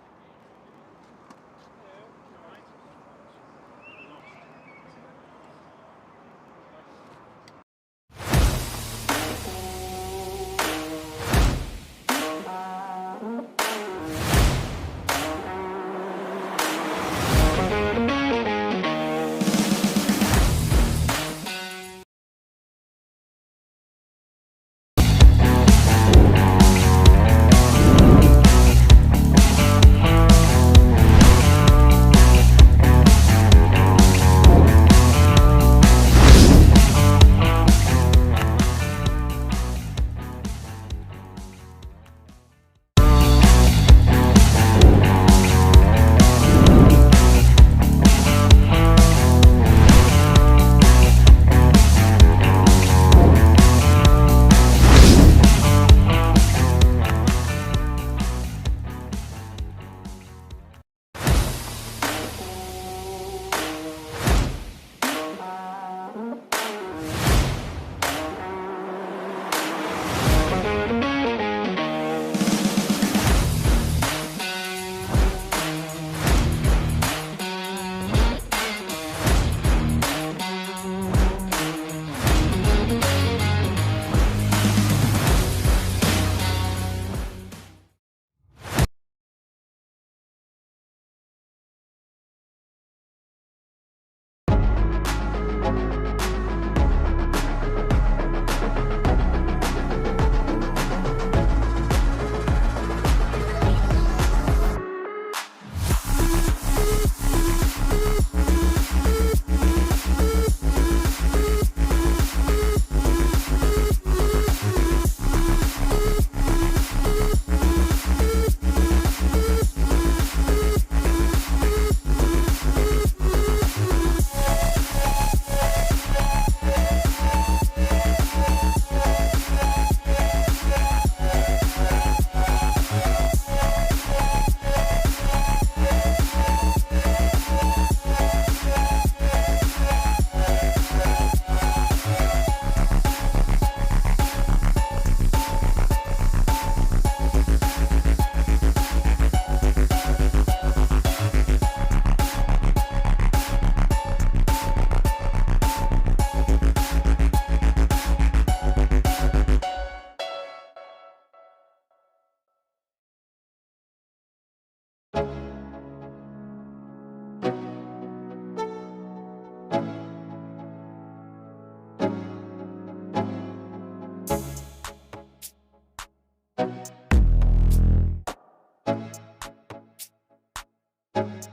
C: Bye.